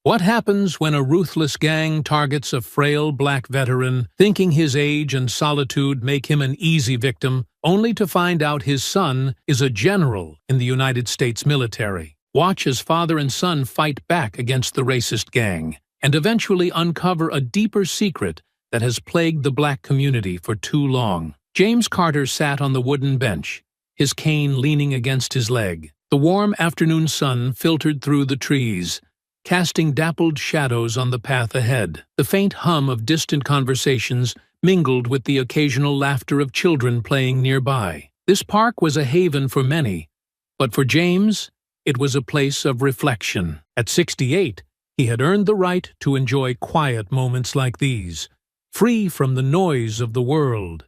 What happens when a ruthless gang targets a frail black veteran, thinking his age and solitude make him an easy victim, only to find out his son is a general in the United States military? Watch as father and son fight back against the racist gang, and eventually uncover a deeper secret that has plagued the black community for too long. James Carter sat on the wooden bench, his cane leaning against his leg. The warm afternoon sun filtered through the trees, casting dappled shadows on the path ahead. The faint hum of distant conversations mingled with the occasional laughter of children playing nearby. This park was a haven for many, but for James, it was a place of reflection. At 68, he had earned the right to enjoy quiet moments like these, free from the noise of the world.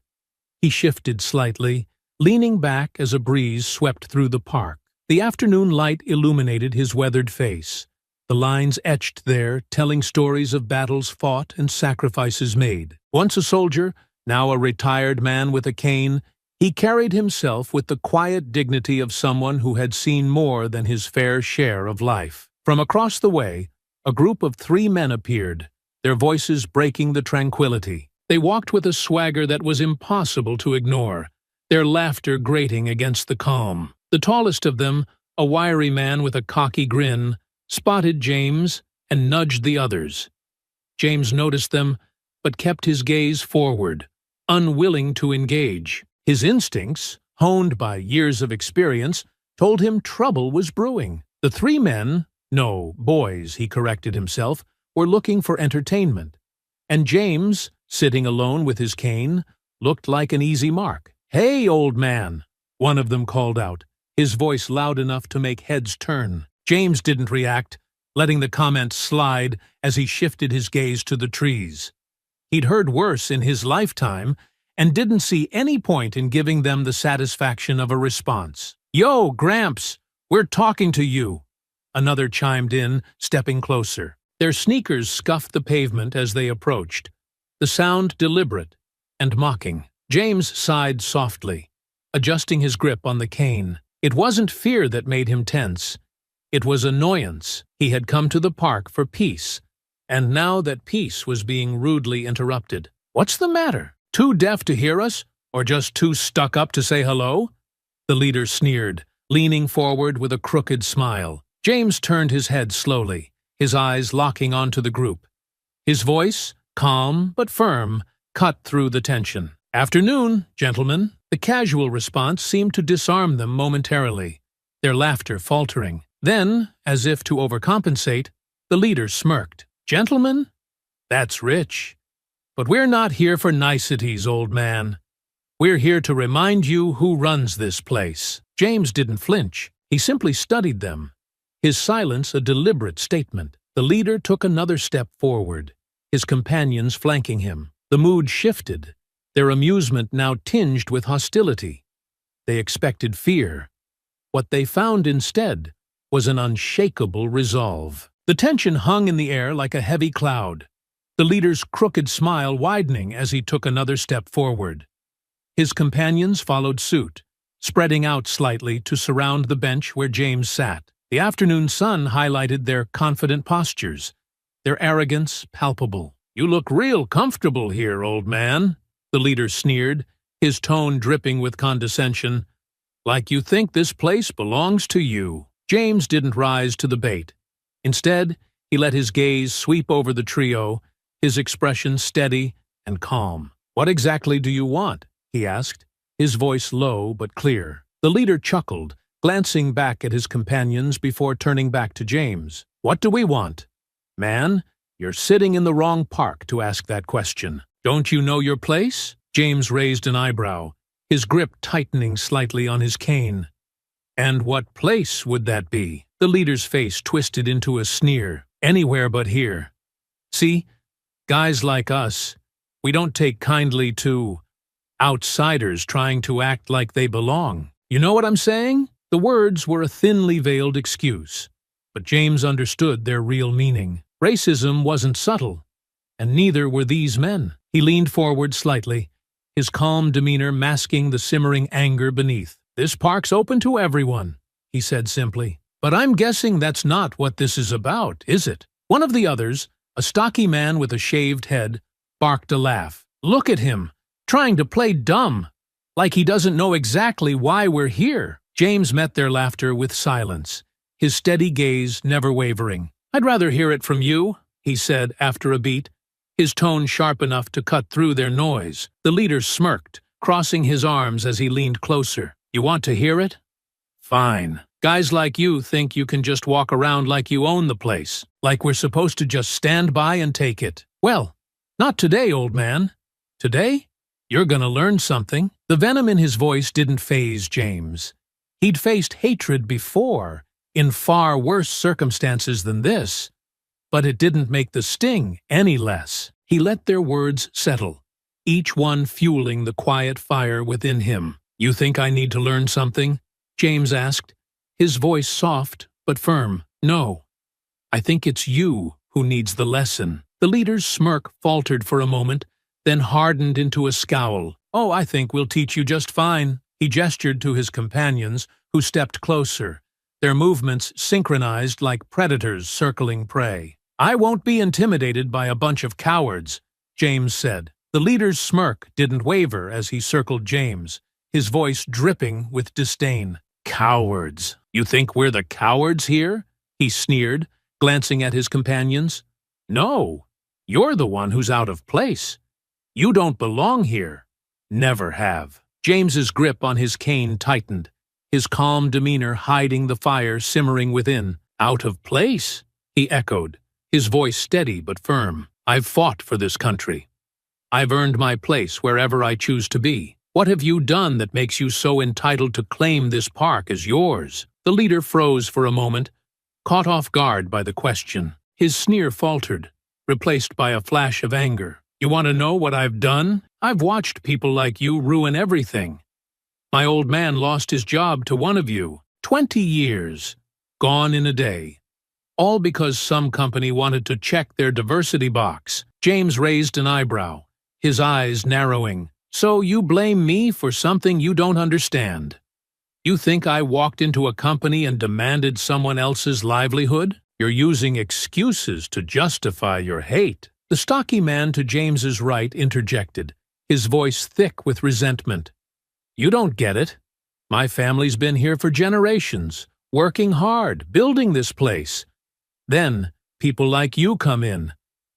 He shifted slightly, leaning back as a breeze swept through the park. The afternoon light illuminated his weathered face, the lines etched there telling stories of battles fought and sacrifices made. Once a soldier, now a retired man with a cane, he carried himself with the quiet dignity of someone who had seen more than his fair share of life. From across the way, a group of 3 men appeared, their voices breaking the tranquility. They walked with a swagger that was impossible to ignore, their laughter grating against the calm. The tallest of them, a wiry man with a cocky grin, spotted James and nudged the others. James noticed them, but kept his gaze forward, unwilling to engage. His instincts, honed by years of experience, told him trouble was brewing. The 3 men, no, boys, he corrected himself, were looking for entertainment, and James, sitting alone with his cane, looked like an easy mark. "Hey, old man," one of them called out, his voice loud enough to make heads turn. James didn't react, letting the comment slide as he shifted his gaze to the trees. He'd heard worse in his lifetime and didn't see any point in giving them the satisfaction of a response. "Yo, Gramps, we're talking to you," another chimed in, stepping closer. Their sneakers scuffed the pavement as they approached, the sound deliberate and mocking. James sighed softly, adjusting his grip on the cane. It wasn't fear that made him tense. It was annoyance. He had come to the park for peace, and now that peace was being rudely interrupted. "What's the matter? Too deaf to hear us, or just too stuck up to say hello?" The leader sneered, leaning forward with a crooked smile. James turned his head slowly, his eyes locking onto the group. His voice, calm but firm, cut through the tension. "Afternoon, gentlemen." The casual response seemed to disarm them momentarily, their laughter faltering. Then, as if to overcompensate, the leader smirked. "Gentlemen? That's rich. But we're not here for niceties, old man. We're here to remind you who runs this place." James didn't flinch. He simply studied them, his silence a deliberate statement. The leader took another step forward, his companions flanking him. The mood shifted, their amusement now tinged with hostility. They expected fear. What they found instead was an unshakable resolve. The tension hung in the air like a heavy cloud, the leader's crooked smile widening as he took another step forward. His companions followed suit, spreading out slightly to surround the bench where James sat. The afternoon sun highlighted their confident postures, their arrogance palpable. "You look real comfortable here, old man," the leader sneered, his tone dripping with condescension. "Like you think this place belongs to you." James didn't rise to the bait. Instead, he let his gaze sweep over the trio, his expression steady and calm. "What exactly do you want?" he asked, his voice low but clear. The leader chuckled, glancing back at his companions before turning back to James. "What do we want? Man, you're sitting in the wrong park to ask that question. Don't you know your place?" James raised an eyebrow, his grip tightening slightly on his cane. "And what place would that be?" The leader's face twisted into a sneer. "Anywhere but here. See, guys like us, we don't take kindly to outsiders trying to act like they belong. You know what I'm saying?" The words were a thinly veiled excuse, but James understood their real meaning. Racism wasn't subtle, and neither were these men. He leaned forward slightly, his calm demeanor masking the simmering anger beneath. "This park's open to everyone," he said simply. "But I'm guessing that's not what this is about, is it?" One of the others, a stocky man with a shaved head, barked a laugh. "Look at him, trying to play dumb, like he doesn't know exactly why we're here." James met their laughter with silence, his steady gaze never wavering. "I'd rather hear it from you," he said after a beat, his tone sharp enough to cut through their noise. The leader smirked, crossing his arms as he leaned closer. "You want to hear it? Fine. Guys like you think you can just walk around like you own the place, like we're supposed to just stand by and take it. Well, not today, old man. Today, you're gonna learn something." The venom in his voice didn't faze James. He'd faced hatred before, in far worse circumstances than this, but it didn't make the sting any less. He let their words settle, each one fueling the quiet fire within him. "You think I need to learn something?" James asked, his voice soft but firm. "No, I think it's you who needs the lesson." The leader's smirk faltered for a moment, then hardened into a scowl. "Oh, I think we'll teach you just fine." He gestured to his companions, who stepped closer, their movements synchronized like predators circling prey. "I won't be intimidated by a bunch of cowards," James said. The leader's smirk didn't waver as he circled James, his voice dripping with disdain. "Cowards? You think we're the cowards here?" he sneered, glancing at his companions. "No, you're the one who's out of place. You don't belong here. Never have." James's grip on his cane tightened, his calm demeanor hiding the fire simmering within. "Out of place?" he echoed, his voice steady but firm. "I've fought for this country. I've earned my place wherever I choose to be. What have you done that makes you so entitled to claim this park as yours?" The leader froze for a moment, caught off guard by the question. His sneer faltered, replaced by a flash of anger. "You want to know what I've done? I've watched people like you ruin everything. My old man lost his job to one of you. 20 years. Gone in a day. All because some company wanted to check their diversity box." James raised an eyebrow, his eyes narrowing. "So you blame me for something you don't understand? You think I walked into a company and demanded someone else's livelihood? You're using excuses to justify your hate." The stocky man to James's right interjected, his voice thick with resentment. "You don't get it. My family's been here for generations, working hard, building this place. Then people like you come in,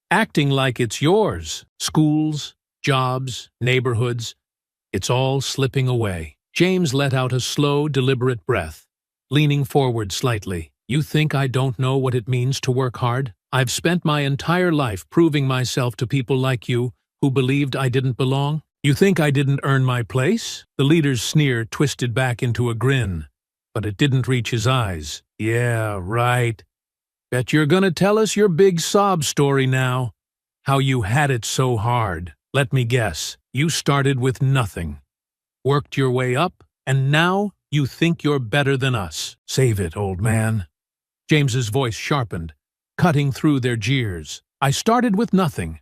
acting like it's yours. Schools, jobs, neighborhoods, it's all slipping away." James let out a slow, deliberate breath, leaning forward slightly. "You think I don't know what it means to work hard? I've spent my entire life proving myself to people like you who believed I didn't belong. You think I didn't earn my place?" The leader's sneer twisted back into a grin, but it didn't reach his eyes. "Yeah, right. Bet you're gonna tell us your big sob story now. How you had it so hard. Let me guess, you started with nothing, worked your way up, and now you think you're better than us. Save it, old man." James's voice sharpened, cutting through their jeers. "I started with nothing,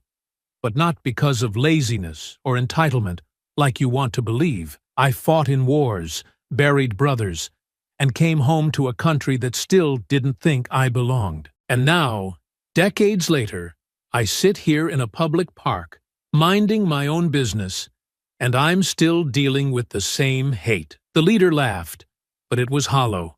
but not because of laziness or entitlement, like you want to believe. I fought in wars, buried brothers, and came home to a country that still didn't think I belonged. And now, decades later, I sit here in a public park, minding my own business, and I'm still dealing with the same hate." The leader laughed, but it was hollow,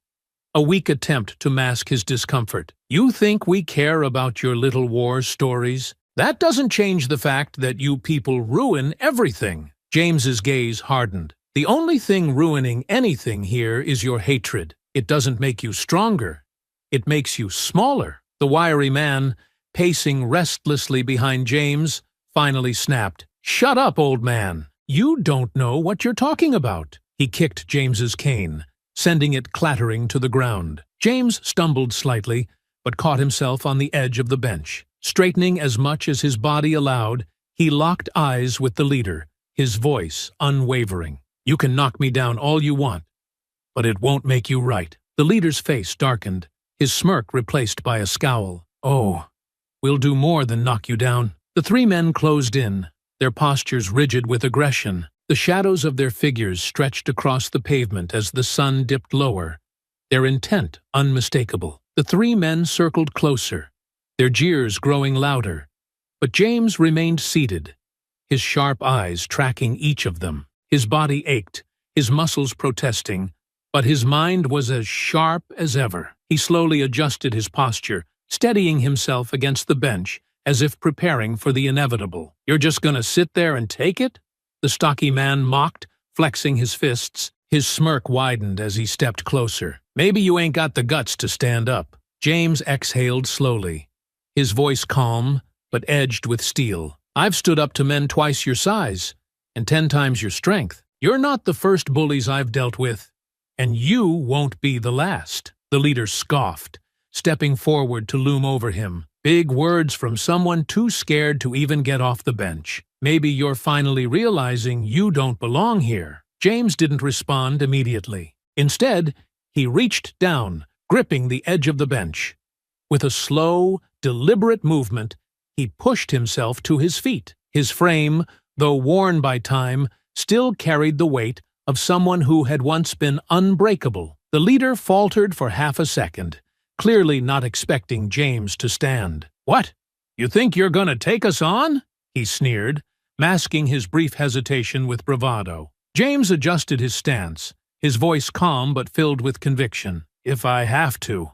a weak attempt to mask his discomfort. "You think we care about your little war stories? That doesn't change the fact that you people ruin everything." James's gaze hardened. "The only thing ruining anything here is your hatred. It doesn't make you stronger. It makes you smaller." The wiry man, pacing restlessly behind James, finally snapped, "Shut up, old man. You don't know what you're talking about." He kicked James's cane, sending it clattering to the ground. James stumbled slightly, but caught himself on the edge of the bench. Straightening as much as his body allowed, he locked eyes with the leader, his voice unwavering. "You can knock me down all you want, but it won't make you right." The leader's face darkened, his smirk replaced by a scowl. "Oh, we'll do more than knock you down." The three men closed in, their postures rigid with aggression. The shadows of their figures stretched across the pavement as the sun dipped lower, their intent unmistakable. The three men circled closer, their jeers growing louder. But James remained seated, his sharp eyes tracking each of them. His body ached, his muscles protesting, but his mind was as sharp as ever. He slowly adjusted his posture, steadying himself against the bench, as if preparing for the inevitable. "You're just gonna sit there and take it?" the stocky man mocked, flexing his fists. His smirk widened as he stepped closer. "Maybe you ain't got the guts to stand up." James exhaled slowly, his voice calm but edged with steel. "I've stood up to men twice your size, and 10 times your strength. You're not the first bullies I've dealt with, and you won't be the last." The leader scoffed, stepping forward to loom over him. Big words from someone too scared to even get off the bench. "Maybe you're finally realizing you don't belong here." James didn't respond immediately. Instead, he reached down, gripping the edge of the bench. With a slow, deliberate movement, he pushed himself to his feet. His frame, though worn by time, still carried the weight of someone who had once been unbreakable. The leader faltered for half a second, clearly not expecting James to stand. "What? You think you're gonna take us on?" he sneered, masking his brief hesitation with bravado. James adjusted his stance, his voice calm but filled with conviction. "If I have to."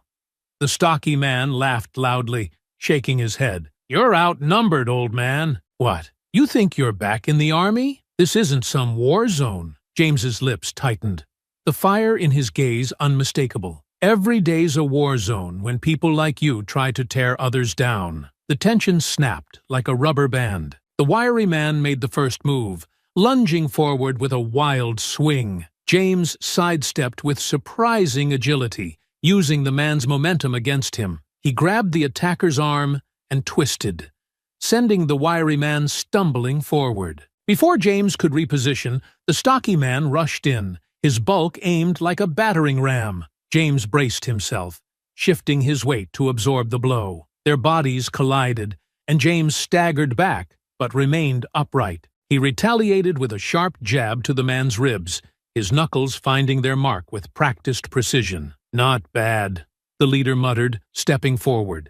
The stocky man laughed loudly, shaking his head. "You're outnumbered, old man." "What? You think you're back in the army? This isn't some war zone." James's lips tightened, the fire in his gaze unmistakable. "Every day's a war zone when people like you try to tear others down." The tension snapped like a rubber band. The wiry man made the first move, lunging forward with a wild swing. James sidestepped with surprising agility, using the man's momentum against him. He grabbed the attacker's arm and twisted, sending the wiry man stumbling forward. Before James could reposition, the stocky man rushed in, his bulk aimed like a battering ram. James braced himself, shifting his weight to absorb the blow. Their bodies collided, and James staggered back, but remained upright. He retaliated with a sharp jab to the man's ribs, his knuckles finding their mark with practiced precision. "Not bad," the leader muttered, stepping forward.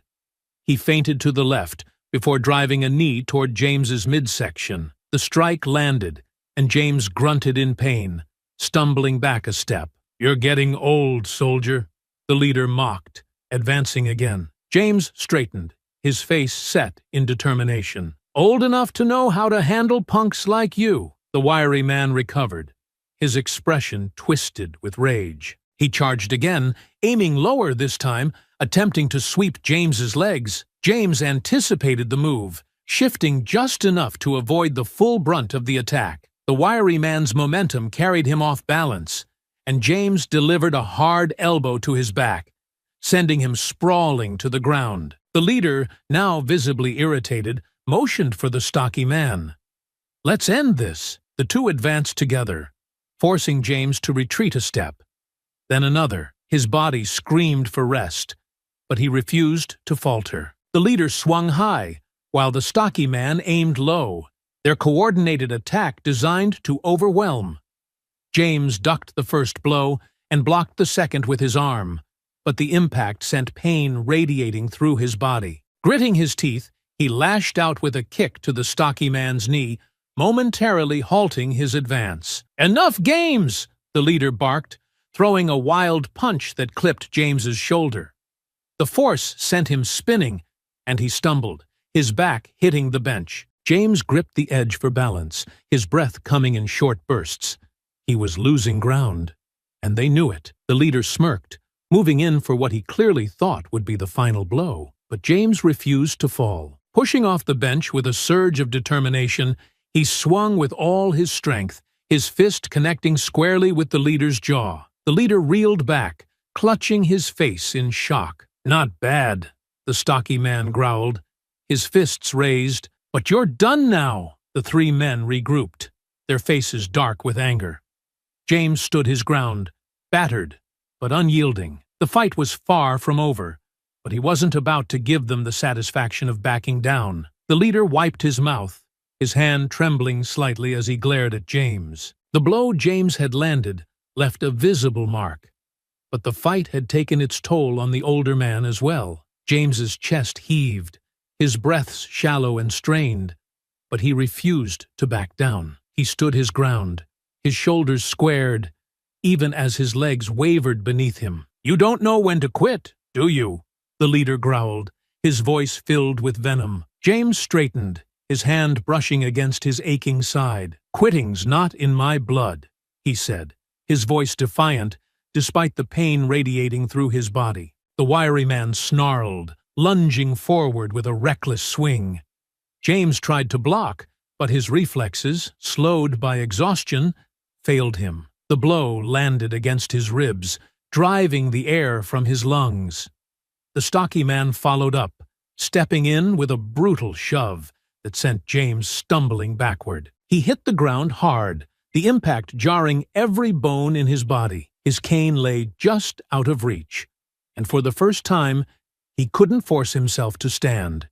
He feinted to the left before driving a knee toward James's midsection. The strike landed, and James grunted in pain, stumbling back a step. "You're getting old, soldier," the leader mocked, advancing again. James straightened, his face set in determination. "Old enough to know how to handle punks like you." The wiry man recovered, his expression twisted with rage. He charged again, aiming lower this time, attempting to sweep James's legs. James anticipated the move, shifting just enough to avoid the full brunt of the attack. The wiry man's momentum carried him off balance, and James delivered a hard elbow to his back, sending him sprawling to the ground. The leader, now visibly irritated, motioned for the stocky man. "Let's end this." The two advanced together, forcing James to retreat a step, then another. His body screamed for rest, but he refused to falter. The leader swung high, while the stocky man aimed low, their coordinated attack designed to overwhelm. James ducked the first blow and blocked the second with his arm, but the impact sent pain radiating through his body. Gritting his teeth, he lashed out with a kick to the stocky man's knee, momentarily halting his advance. "Enough games!" the leader barked, throwing a wild punch that clipped James's shoulder. The force sent him spinning, and he stumbled, his back hitting the bench. James gripped the edge for balance, his breath coming in short bursts. He was losing ground, and they knew it. The leader smirked, moving in for what he clearly thought would be the final blow. But James refused to fall. Pushing off the bench with a surge of determination, he swung with all his strength, his fist connecting squarely with the leader's jaw. The leader reeled back, clutching his face in shock. "Not bad," the stocky man growled, his fists raised. "But you're done now." The three men regrouped, their faces dark with anger. James stood his ground, battered but unyielding. The fight was far from over, but he wasn't about to give them the satisfaction of backing down. The leader wiped his mouth, his hand trembling slightly as he glared at James. The blow James had landed left a visible mark, but the fight had taken its toll on the older man as well. James's chest heaved, his breaths shallow and strained, but he refused to back down. He stood his ground, his shoulders squared, even as his legs wavered beneath him. "You don't know when to quit, do you?" the leader growled, his voice filled with venom. James straightened, his hand brushing against his aching side. "Quitting's not in my blood," he said, his voice defiant, despite the pain radiating through his body. The wiry man snarled, lunging forward with a reckless swing. James tried to block, but his reflexes, slowed by exhaustion, failed him. The blow landed against his ribs, driving the air from his lungs. The stocky man followed up, stepping in with a brutal shove that sent James stumbling backward. He hit the ground hard, the impact jarring every bone in his body. His cane lay just out of reach, and for the first time, he couldn't force himself to stand.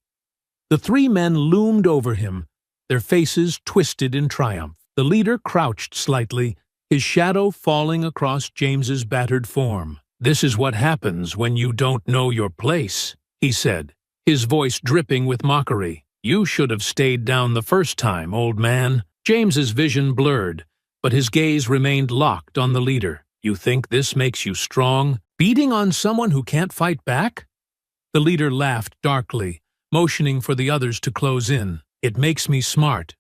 The three men loomed over him, their faces twisted in triumph. The leader crouched slightly, his shadow falling across James's battered form. "This is what happens when you don't know your place," he said, his voice dripping with mockery. "You should have stayed down the first time, old man." James's vision blurred, but his gaze remained locked on the leader. "You think this makes you strong? Beating on someone who can't fight back?" The leader laughed darkly, motioning for the others to close in. "It makes me smart.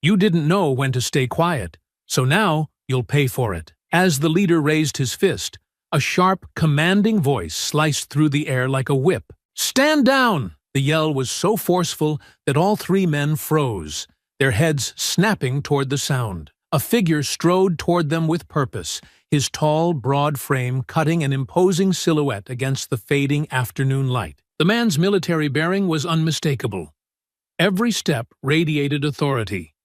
You didn't know when to stay quiet, so now you'll pay for it." As the leader raised his fist, a sharp, commanding voice sliced through the air like a whip. "Stand down!" The yell was so forceful that all three men froze, their heads snapping toward the sound. A figure strode toward them with purpose, his tall, broad frame cutting an imposing silhouette against the fading afternoon light. The man's military bearing was unmistakable. Every step radiated authority,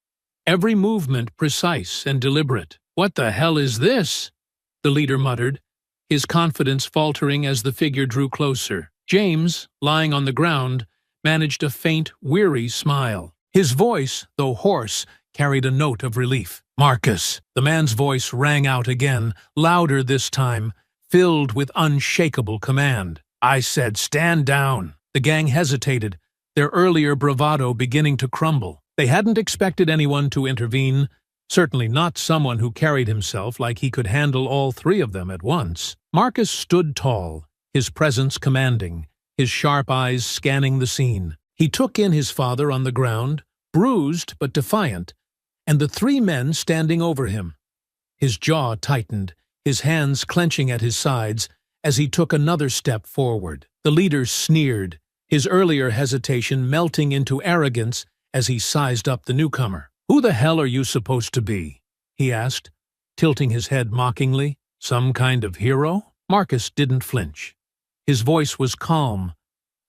every movement precise and deliberate. "What the hell is this?" the leader muttered, his confidence faltering as the figure drew closer. James, lying on the ground, managed a faint, weary smile. His voice, though hoarse, carried a note of relief. "Marcus!" The man's voice rang out again, louder this time, filled with unshakable command. "I said stand down." The gang hesitated, their earlier bravado beginning to crumble. They hadn't expected anyone to intervene, certainly not someone who carried himself like he could handle all three of them at once. Marcus stood tall, his presence commanding, his sharp eyes scanning the scene. He took in his father on the ground, bruised but defiant, and the three men standing over him. His jaw tightened, his hands clenching at his sides as he took another step forward. The leader sneered, his earlier hesitation melting into arrogance as he sized up the newcomer. "Who the hell are you supposed to be?" he asked, tilting his head mockingly. "Some kind of hero?" Marcus didn't flinch. His voice was calm,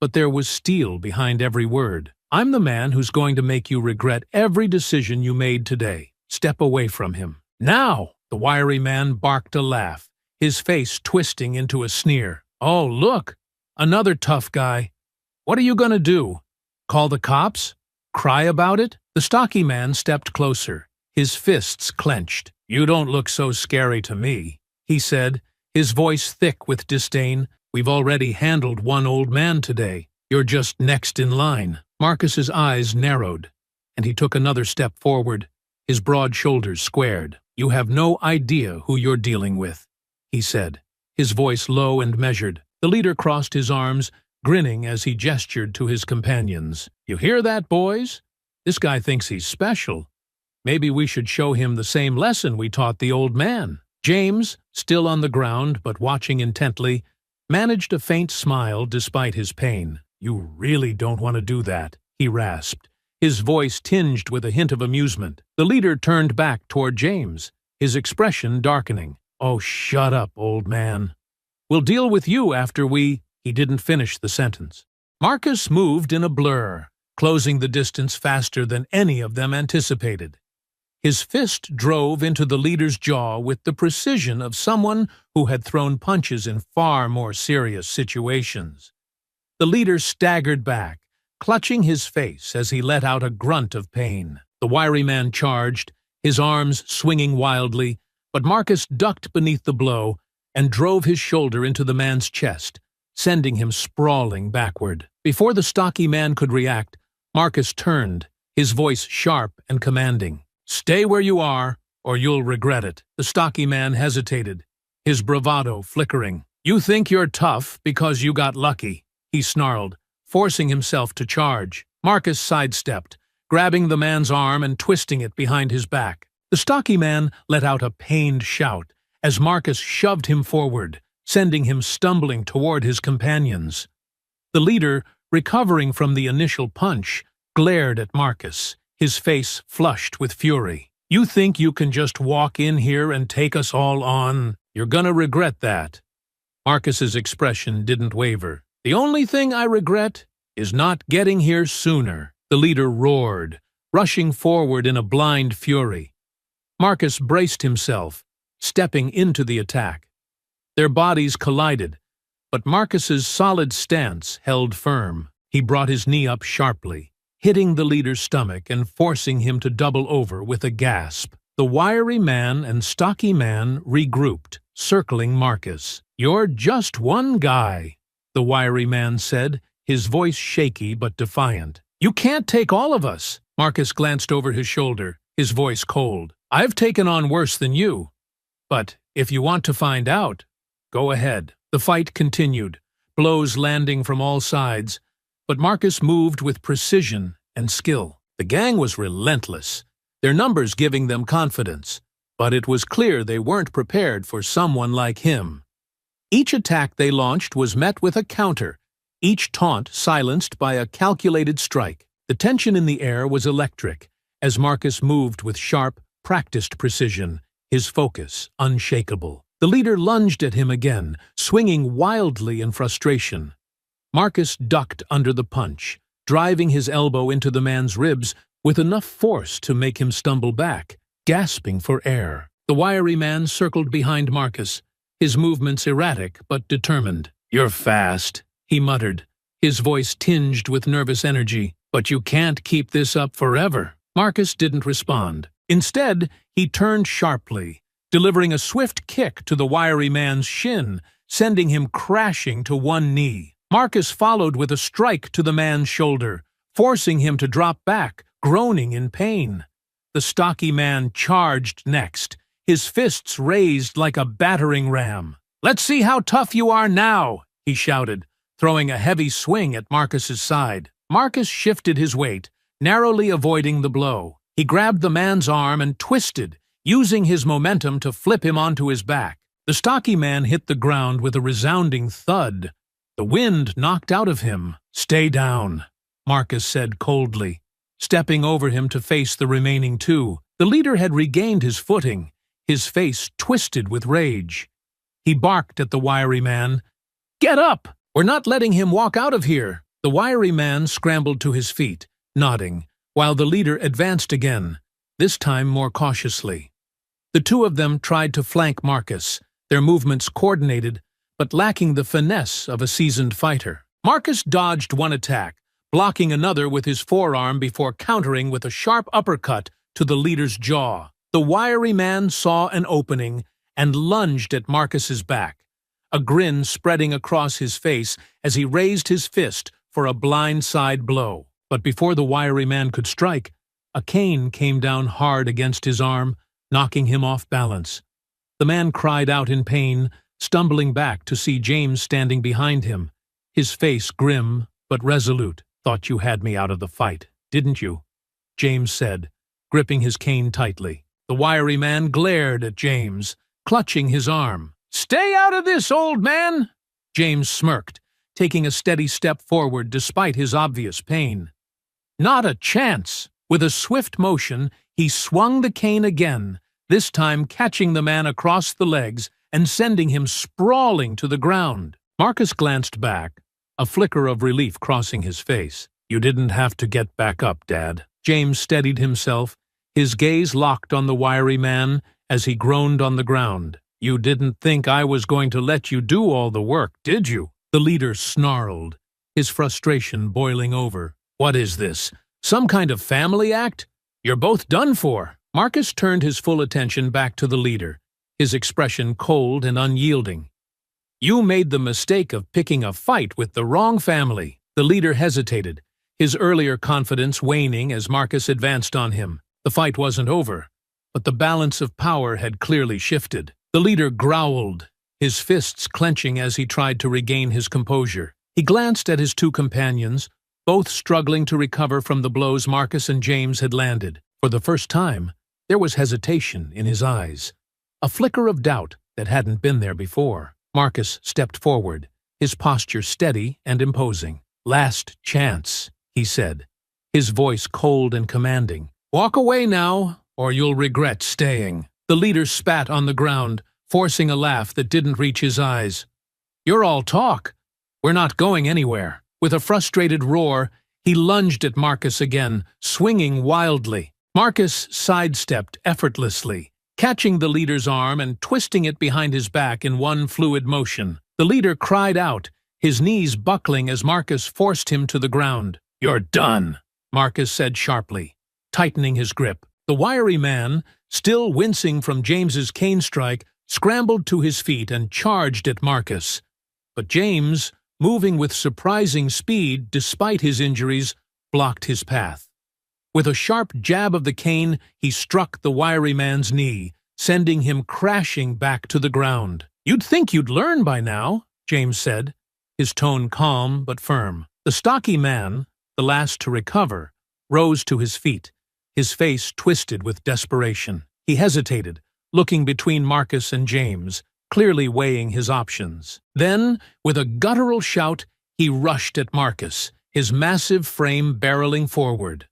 but there was steel behind every word. "I'm the man who's going to make you regret every decision you made today. Step away from him." "Now!" The wiry man barked a laugh, his face twisting into a sneer. "Oh, look! Another tough guy. What are you going to do? Call the cops? Cry about it?" The stocky man stepped closer, his fists clenched. "You don't look so scary to me," he said, his voice thick with disdain. "We've already handled one old man today. You're just next in line." Marcus's eyes narrowed, and he took another step forward, his broad shoulders squared. "You have no idea who you're dealing with," he said, his voice low and measured. The leader crossed his arms, grinning as he gestured to his companions. "You hear that, boys? This guy thinks he's special. Maybe we should show him the same lesson we taught the old man." James, still on the ground but watching intently, managed a faint smile despite his pain. "You really don't want to do that," he rasped, his voice tinged with a hint of amusement. The leader turned back toward James, his expression darkening. "Oh, shut up, old man. We'll deal with you after we—" He didn't finish the sentence. Marcus moved in a blur, closing the distance faster than any of them anticipated. His fist drove into the leader's jaw with the precision of someone who had thrown punches in far more serious situations. The leader staggered back, clutching his face as he let out a grunt of pain. The wiry man charged, his arms swinging wildly, but Marcus ducked beneath the blow and drove his shoulder into the man's chest, sending him sprawling backward. Before the stocky man could react, Marcus turned, his voice sharp and commanding. "Stay where you are, or you'll regret it." The stocky man hesitated, his bravado flickering. "You think you're tough because you got lucky," he snarled, forcing himself to charge. Marcus sidestepped, grabbing the man's arm and twisting it behind his back. The stocky man let out a pained shout as Marcus shoved him forward, sending him stumbling toward his companions. The leader, recovering from the initial punch, glared at Marcus, his face flushed with fury. "You think you can just walk in here and take us all on? You're gonna regret that." Marcus's expression didn't waver. "The only thing I regret is not getting here sooner," the leader roared, rushing forward in a blind fury. Marcus braced himself, stepping into the attack. Their bodies collided, but Marcus's solid stance held firm. He brought his knee up sharply, hitting the leader's stomach and forcing him to double over with a gasp. The wiry man and stocky man regrouped, circling Marcus. "You're just one guy," the wiry man said, his voice shaky but defiant. "You can't take all of us." Marcus glanced over his shoulder, his voice cold. "I've taken on worse than you. But if you want to find out, go ahead." The fight continued, blows landing from all sides, but Marcus moved with precision and skill. The gang was relentless, their numbers giving them confidence, but it was clear they weren't prepared for someone like him. Each attack they launched was met with a counter, each taunt silenced by a calculated strike. The tension in the air was electric, as Marcus moved with sharp, practiced precision, his focus unshakable. The leader lunged at him again, swinging wildly in frustration. Marcus ducked under the punch, driving his elbow into the man's ribs with enough force to make him stumble back, gasping for air. The wiry man circled behind Marcus, his movements erratic but determined. "You're fast," he muttered, his voice tinged with nervous energy. "But you can't keep this up forever." Marcus didn't respond. Instead, he turned sharply, delivering a swift kick to the wiry man's shin, sending him crashing to one knee. Marcus followed with a strike to the man's shoulder, forcing him to drop back, groaning in pain. The stocky man charged next, his fists raised like a battering ram. "Let's see how tough you are now," he shouted, throwing a heavy swing at Marcus's side. Marcus shifted his weight, narrowly avoiding the blow. He grabbed the man's arm and twisted, using his momentum to flip him onto his back. The stocky man hit the ground with a resounding thud. The wind knocked out of him. "Stay down," Marcus said coldly, stepping over him to face the remaining two. The leader had regained his footing, his face twisted with rage. He barked at the wiry man. "Get up! We're not letting him walk out of here." The wiry man scrambled to his feet, nodding, while the leader advanced again, this time more cautiously. The two of them tried to flank Marcus, their movements coordinated, but lacking the finesse of a seasoned fighter. Marcus dodged one attack, blocking another with his forearm before countering with a sharp uppercut to the leader's jaw. The wiry man saw an opening and lunged at Marcus's back, a grin spreading across his face as he raised his fist for a blindside blow. But before the wiry man could strike, a cane came down hard against his arm, knocking him off balance. The man cried out in pain, stumbling back to see James standing behind him, his face grim but resolute. "Thought you had me out of the fight, didn't you?" James said, gripping his cane tightly. The wiry man glared at James, clutching his arm. "Stay out of this, old man!" James smirked, taking a steady step forward despite his obvious pain. "Not a chance!" With a swift motion, he swung the cane again, this time catching the man across the legs and sending him sprawling to the ground. Marcus glanced back, a flicker of relief crossing his face. "You didn't have to get back up, Dad." James steadied himself, his gaze locked on the wiry man as he groaned on the ground. "You didn't think I was going to let you do all the work, did you?" The leader snarled, his frustration boiling over. "What is this? Some kind of family act? You're both done for." Marcus turned his full attention back to the leader, his expression cold and unyielding. You made the mistake of picking a fight with the wrong family. The leader hesitated, his earlier confidence waning as Marcus advanced on him. The fight wasn't over, but the balance of power had clearly shifted. The leader growled, his fists clenching as he tried to regain his composure. He glanced at his two companions, both struggling to recover from the blows Marcus and James had landed. For the first time, there was hesitation in his eyes, a flicker of doubt that hadn't been there before. Marcus stepped forward, his posture steady and imposing. "Last chance," he said, his voice cold and commanding. "Walk away now, or you'll regret staying." The leader spat on the ground, forcing a laugh that didn't reach his eyes. "You're all talk. We're not going anywhere." With a frustrated roar, he lunged at Marcus again, swinging wildly. Marcus sidestepped effortlessly, catching the leader's arm and twisting it behind his back in one fluid motion. The leader cried out, his knees buckling as Marcus forced him to the ground. "You're done," Marcus said sharply, tightening his grip. The wiry man, still wincing from James's cane strike, scrambled to his feet and charged at Marcus. But James, moving with surprising speed despite his injuries, blocked his path. With a sharp jab of the cane, he struck the wiry man's knee, sending him crashing back to the ground. "You'd think you'd learn by now," James said, his tone calm but firm. The stocky man, the last to recover, rose to his feet, his face twisted with desperation. He hesitated, looking between Marcus and James, clearly weighing his options. Then, with a guttural shout, he rushed at Marcus, his massive frame barreling forward.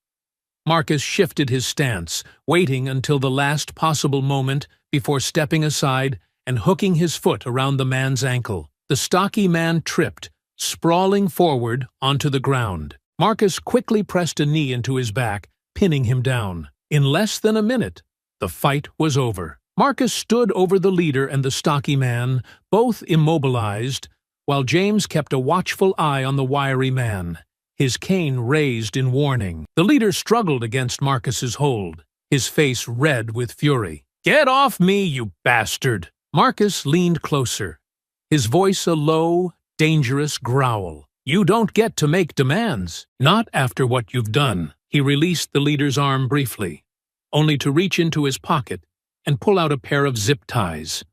Marcus shifted his stance, waiting until the last possible moment before stepping aside and hooking his foot around the man's ankle. The stocky man tripped, sprawling forward onto the ground. Marcus quickly pressed a knee into his back, pinning him down. In less than a minute, the fight was over. Marcus stood over the leader and the stocky man, both immobilized, while James kept a watchful eye on the wiry man, his cane raised in warning. The leader struggled against Marcus's hold, his face red with fury. "Get off me, you bastard!" Marcus leaned closer, his voice a low, dangerous growl. "You don't get to make demands, not after what you've done." He released the leader's arm briefly, only to reach into his pocket and pull out a pair of zip ties.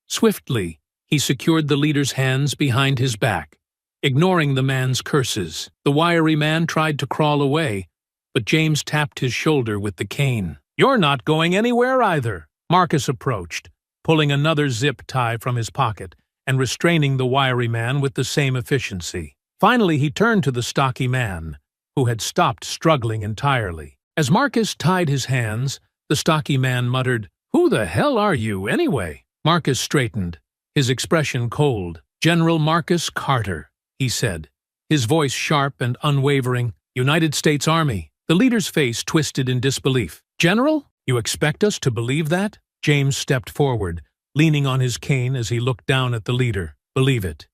Swiftly, he secured the leader's hands behind his back, ignoring the man's curses. The wiry man tried to crawl away, but James tapped his shoulder with the cane. "You're not going anywhere either." Marcus approached, pulling another zip tie from his pocket and restraining the wiry man with the same efficiency. Finally, he turned to the stocky man, who had stopped struggling entirely. As Marcus tied his hands, the stocky man muttered, "Who the hell are you, anyway?" Marcus straightened, his expression cold. "General Marcus Carter," he said, his voice sharp and unwavering. "United States Army." The leader's face twisted in disbelief. "General? You expect us to believe that?" James stepped forward, leaning on his cane as he looked down at the leader. "Believe it.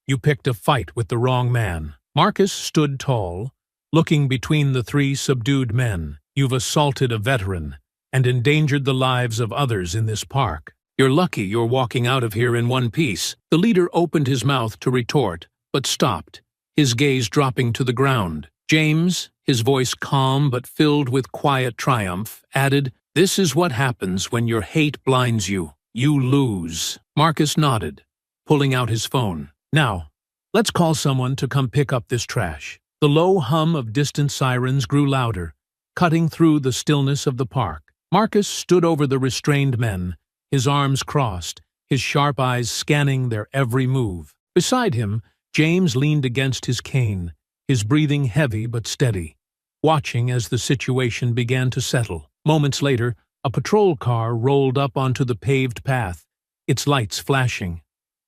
You picked a fight with the wrong man." Marcus stood tall, looking between the three subdued men. "You've assaulted a veteran and endangered the lives of others in this park. You're lucky you're walking out of here in one piece." The leader opened his mouth to retort, but stopped, his gaze dropping to the ground. James, his voice calm but filled with quiet triumph, added, "This is what happens when your hate blinds you. You lose." Marcus nodded, pulling out his phone. "Now, let's call someone to come pick up this trash." The low hum of distant sirens grew louder, cutting through the stillness of the park. Marcus stood over the restrained men, his arms crossed, his sharp eyes scanning their every move. Beside him, James leaned against his cane, his breathing heavy but steady, watching as the situation began to settle. Moments later, a patrol car rolled up onto the paved path, its lights flashing.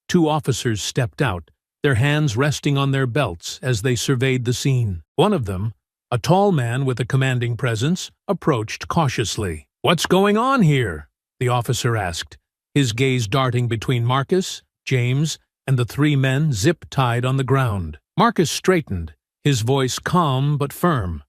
Two officers stepped out, their hands resting on their belts as they surveyed the scene. One of them, a tall man with a commanding presence, approached cautiously. "What's going on here?" the officer asked, his gaze darting between Marcus, James, and the three men zip-tied on the ground. Marcus straightened, his voice calm but firm.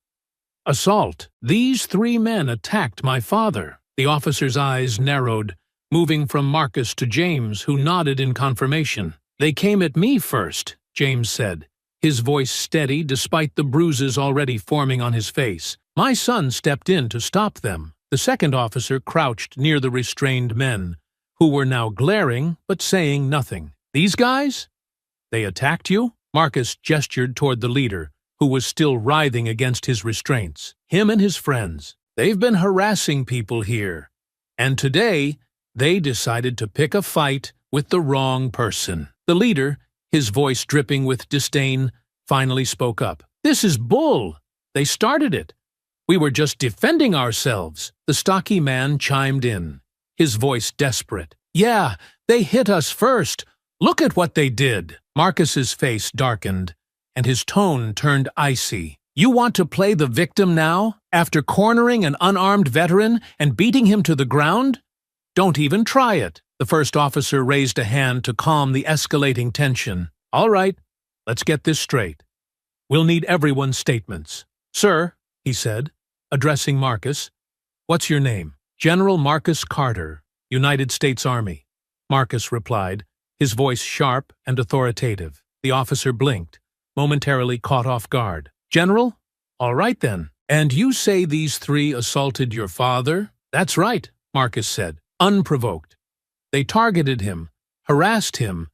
"Assault. These three men attacked my father." The officer's eyes narrowed, moving from Marcus to James, who nodded in confirmation. They came at me first, James said, his voice steady despite the bruises already forming on his face. My son stepped in to stop them. The second officer crouched near the restrained men, who were now glaring but saying nothing. These guys? They attacked you? Marcus gestured toward the leader, who was still writhing against his restraints. Him and his friends. They've been harassing people here. And today, they decided to pick a fight with the wrong person. The leader, his voice dripping with disdain, finally spoke up. This is bull. They started it. We were just defending ourselves. The stocky man chimed in, his voice desperate. Yeah, they hit us first. Look at what they did. Marcus's face darkened, and his tone turned icy. You want to play the victim now, after cornering an unarmed veteran and beating him to the ground? Don't even try it. The first officer raised a hand to calm the escalating tension. All right, let's get this straight. We'll need everyone's statements. Sir, he said, addressing Marcus, what's your name? General Marcus Carter, United States Army. Marcus replied, his voice sharp and authoritative. The officer blinked, momentarily caught off guard. General? All right then. And you say these three assaulted your father? That's right, Marcus said, unprovoked. They targeted him, harassed him,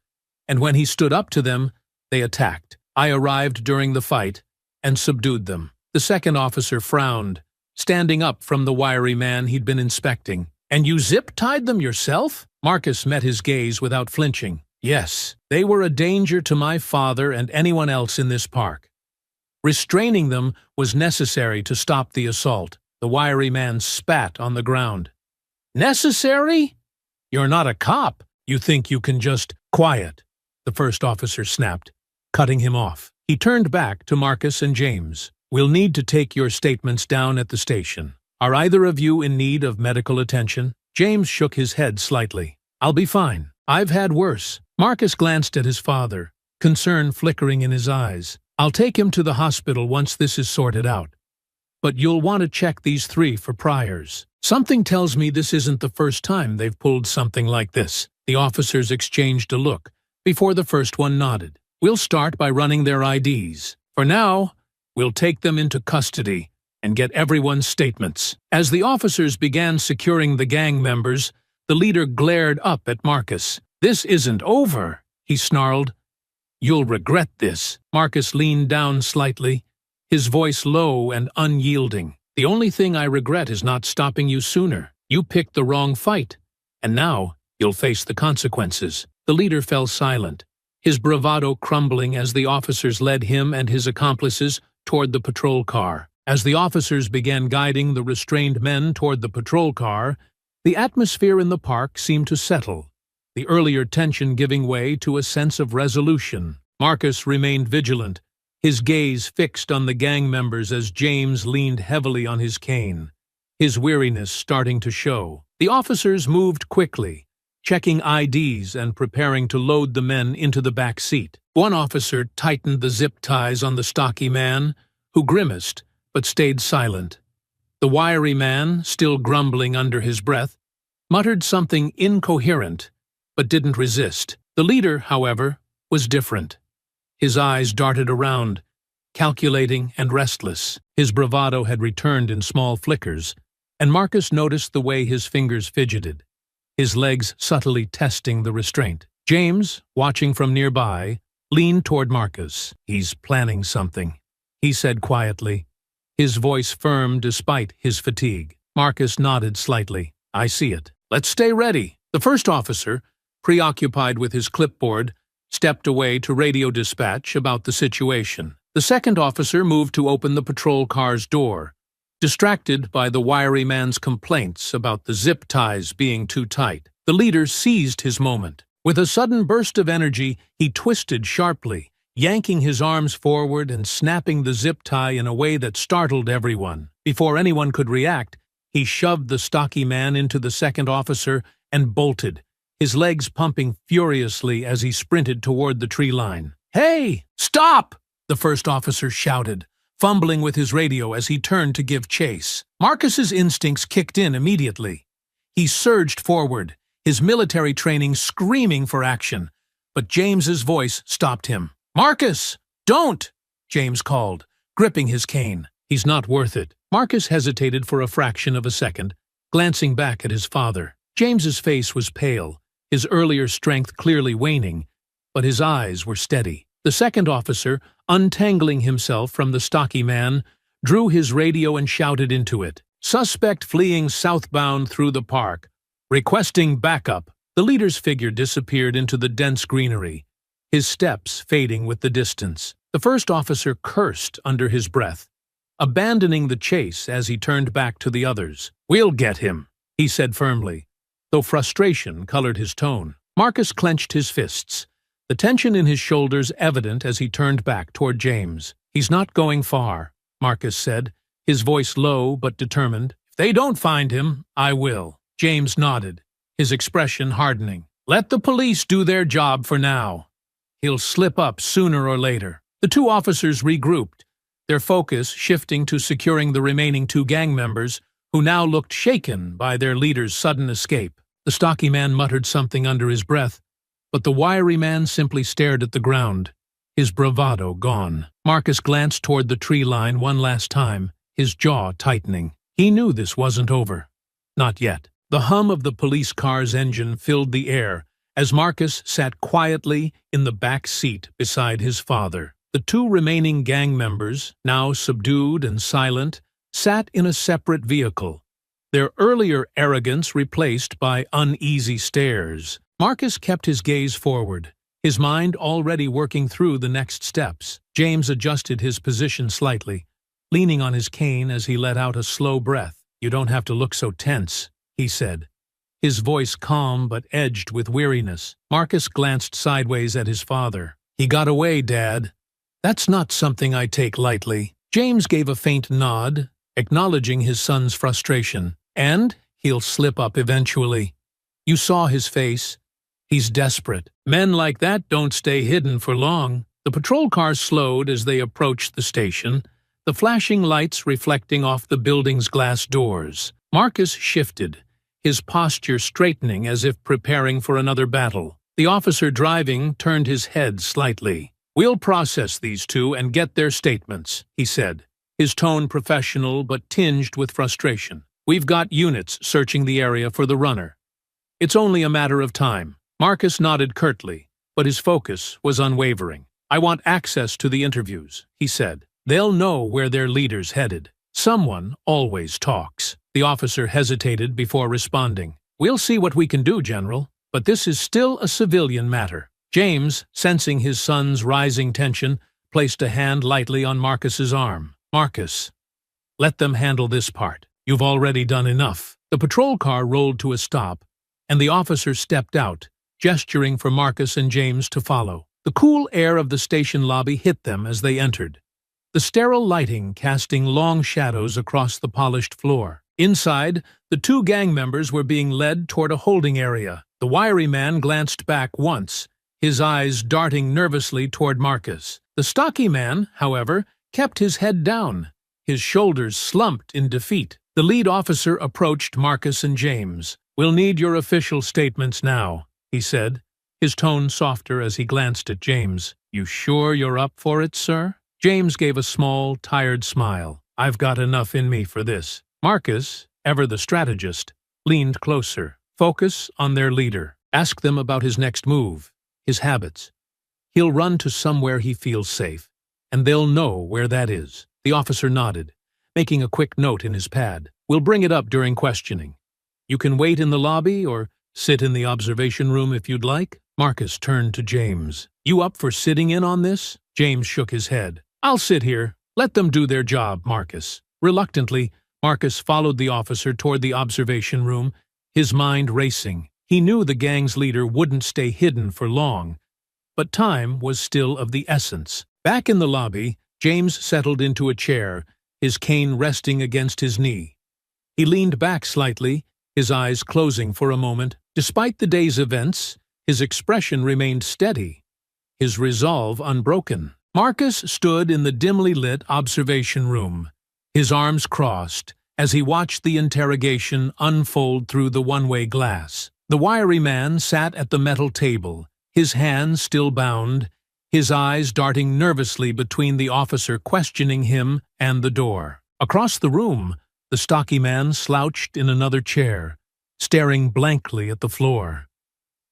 and when he stood up to them, they attacked. I arrived during the fight and subdued them. The second officer frowned, standing up from the wiry man he'd been inspecting. And you zip-tied them yourself? Marcus met his gaze without flinching. Yes, they were a danger to my father and anyone else in this park. Restraining them was necessary to stop the assault. The wiry man spat on the ground. Necessary? You're not a cop. You think you can just— Quiet, the first officer snapped, cutting him off. He turned back to Marcus and James. We'll need to take your statements down at the station. Are either of you in need of medical attention? James shook his head slightly. I'll be fine. I've had worse. Marcus glanced at his father, concern flickering in his eyes. I'll take him to the hospital once this is sorted out. But you'll want to check these three for priors. Something tells me this isn't the first time they've pulled something like this. The officers exchanged a look before the first one nodded. We'll start by running their IDs. For now, we'll take them into custody and get everyone's statements. As the officers began securing the gang members, the leader glared up at Marcus. This isn't over, he snarled. You'll regret this. Marcus leaned down slightly, his voice low and unyielding. The only thing I regret is not stopping you sooner. You picked the wrong fight, and now you'll face the consequences. The leader fell silent, his bravado crumbling as the officers led him and his accomplices toward the patrol car. As the officers began guiding the restrained men toward the patrol car, the atmosphere in the park seemed to settle, the earlier tension giving way to a sense of resolution. Marcus remained vigilant, his gaze fixed on the gang members as James leaned heavily on his cane, his weariness starting to show. The officers moved quickly, checking IDs and preparing to load the men into the back seat. One officer tightened the zip ties on the stocky man, who grimaced but stayed silent. The wiry man, still grumbling under his breath, muttered something incoherent, but didn't resist. The leader, however, was different. His eyes darted around, calculating and restless. His bravado had returned in small flickers, and Marcus noticed the way his fingers fidgeted, his legs subtly testing the restraint. James, watching from nearby, leaned toward Marcus. He's planning something, he said quietly, his voice firm despite his fatigue. Marcus nodded slightly. I see it. Let's stay ready. The first officer, preoccupied with his clipboard, stepped away to radio dispatch about the situation. The second officer moved to open the patrol car's door, distracted by the wiry man's complaints about the zip ties being too tight. The leader seized his moment. With a sudden burst of energy, he twisted sharply, yanking his arms forward and snapping the zip tie in a way that startled everyone. Before anyone could react, he shoved the stocky man into the second officer and bolted, his legs pumping furiously as he sprinted toward the tree line. Hey, stop! The first officer shouted, fumbling with his radio as he turned to give chase. Marcus's instincts kicked in immediately. He surged forward, his military training screaming for action. but James's voice stopped him. "Marcus, don't!" James called, gripping his cane. "He's not worth it." Marcus hesitated for a fraction of a second, glancing back at his father. James's face was pale, his earlier strength clearly waning, but his eyes were steady. The second officer, untangling himself from the stocky man, drew his radio and shouted into it. "Suspect fleeing southbound through the park. Requesting backup." The leader's figure disappeared into the dense greenery, his steps fading with the distance. The first officer cursed under his breath, abandoning the chase as he turned back to the others. "We'll get him," he said firmly, though frustration colored his tone. Marcus clenched his fists, the tension in his shoulders evident as he turned back toward James. "He's not going far," Marcus said, his voice low but determined. "If they don't find him, I will." James nodded, his expression hardening. "Let the police do their job for now. He'll slip up sooner or later." The two officers regrouped, their focus shifting to securing the remaining two gang members, who now looked shaken by their leader's sudden escape. The stocky man muttered something under his breath, but the wiry man simply stared at the ground, his bravado gone. Marcus glanced toward the tree line one last time, his jaw tightening. He knew this wasn't over. Not yet. The hum of the police car's engine filled the air as Marcus sat quietly in the back seat beside his father. The two remaining gang members, now subdued and silent, sat in a separate vehicle, their earlier arrogance replaced by uneasy stares. Marcus kept his gaze forward, his mind already working through the next steps. James adjusted his position slightly, leaning on his cane as he let out a slow breath. "You don't have to look so tense," he said, his voice calm but edged with weariness. Marcus glanced sideways at his father. "He got away, Dad. That's not something I take lightly." James gave a faint nod, acknowledging his son's frustration. "And he'll slip up eventually. You saw his face. He's desperate. Men like that don't stay hidden for long." The patrol car slowed as they approached the station, the flashing lights reflecting off the building's glass doors. Marcus shifted, his posture straightening as if preparing for another battle. The officer driving turned his head slightly. "We'll process these two and get their statements," he said, his tone professional but tinged with frustration. "We've got units searching the area for the runner. It's only a matter of time." Marcus nodded curtly, but his focus was unwavering. "I want access to the interviews," he said. "They'll know where their leader's headed. Someone always talks." The officer hesitated before responding. "We'll see what we can do, General, but this is still a civilian matter." James, sensing his son's rising tension, placed a hand lightly on Marcus's arm. "Marcus, let them handle this part. You've already done enough." The patrol car rolled to a stop, and the officer stepped out, gesturing for Marcus and James to follow. The cool air of the station lobby hit them as they entered, the sterile lighting casting long shadows across the polished floor. Inside, the two gang members were being led toward a holding area. The wiry man glanced back once, his eyes darting nervously toward Marcus. The stocky man, however, kept his head down, his shoulders slumped in defeat. The lead officer approached Marcus and James. "We'll need your official statements now," he said, his tone softer as he glanced at James. "You sure you're up for it, sir?" James gave a small, tired smile. "I've got enough in me for this." Marcus, ever the strategist, leaned closer. "Focus on their leader. Ask them about his next move, his habits. He'll run to somewhere he feels safe, and they'll know where that is." The officer nodded, making a quick note in his pad. "We'll bring it up during questioning. You can wait in the lobby or sit in the observation room if you'd like." Marcus turned to James. "You up for sitting in on this?" James shook his head. "I'll sit here. Let them do their job, Marcus." Reluctantly, Marcus followed the officer toward the observation room, his mind racing. He knew the gang's leader wouldn't stay hidden for long, but time was still of the essence. Back in the lobby, James settled into a chair, his cane resting against his knee. He leaned back slightly, his eyes closing for a moment. Despite the day's events, his expression remained steady, his resolve unbroken. Marcus stood in the dimly lit observation room, his arms crossed, as he watched the interrogation unfold through the one-way glass. The wiry man sat at the metal table, his hands still bound, his eyes darting nervously between the officer questioning him and the door. Across the room, the stocky man slouched in another chair, staring blankly at the floor.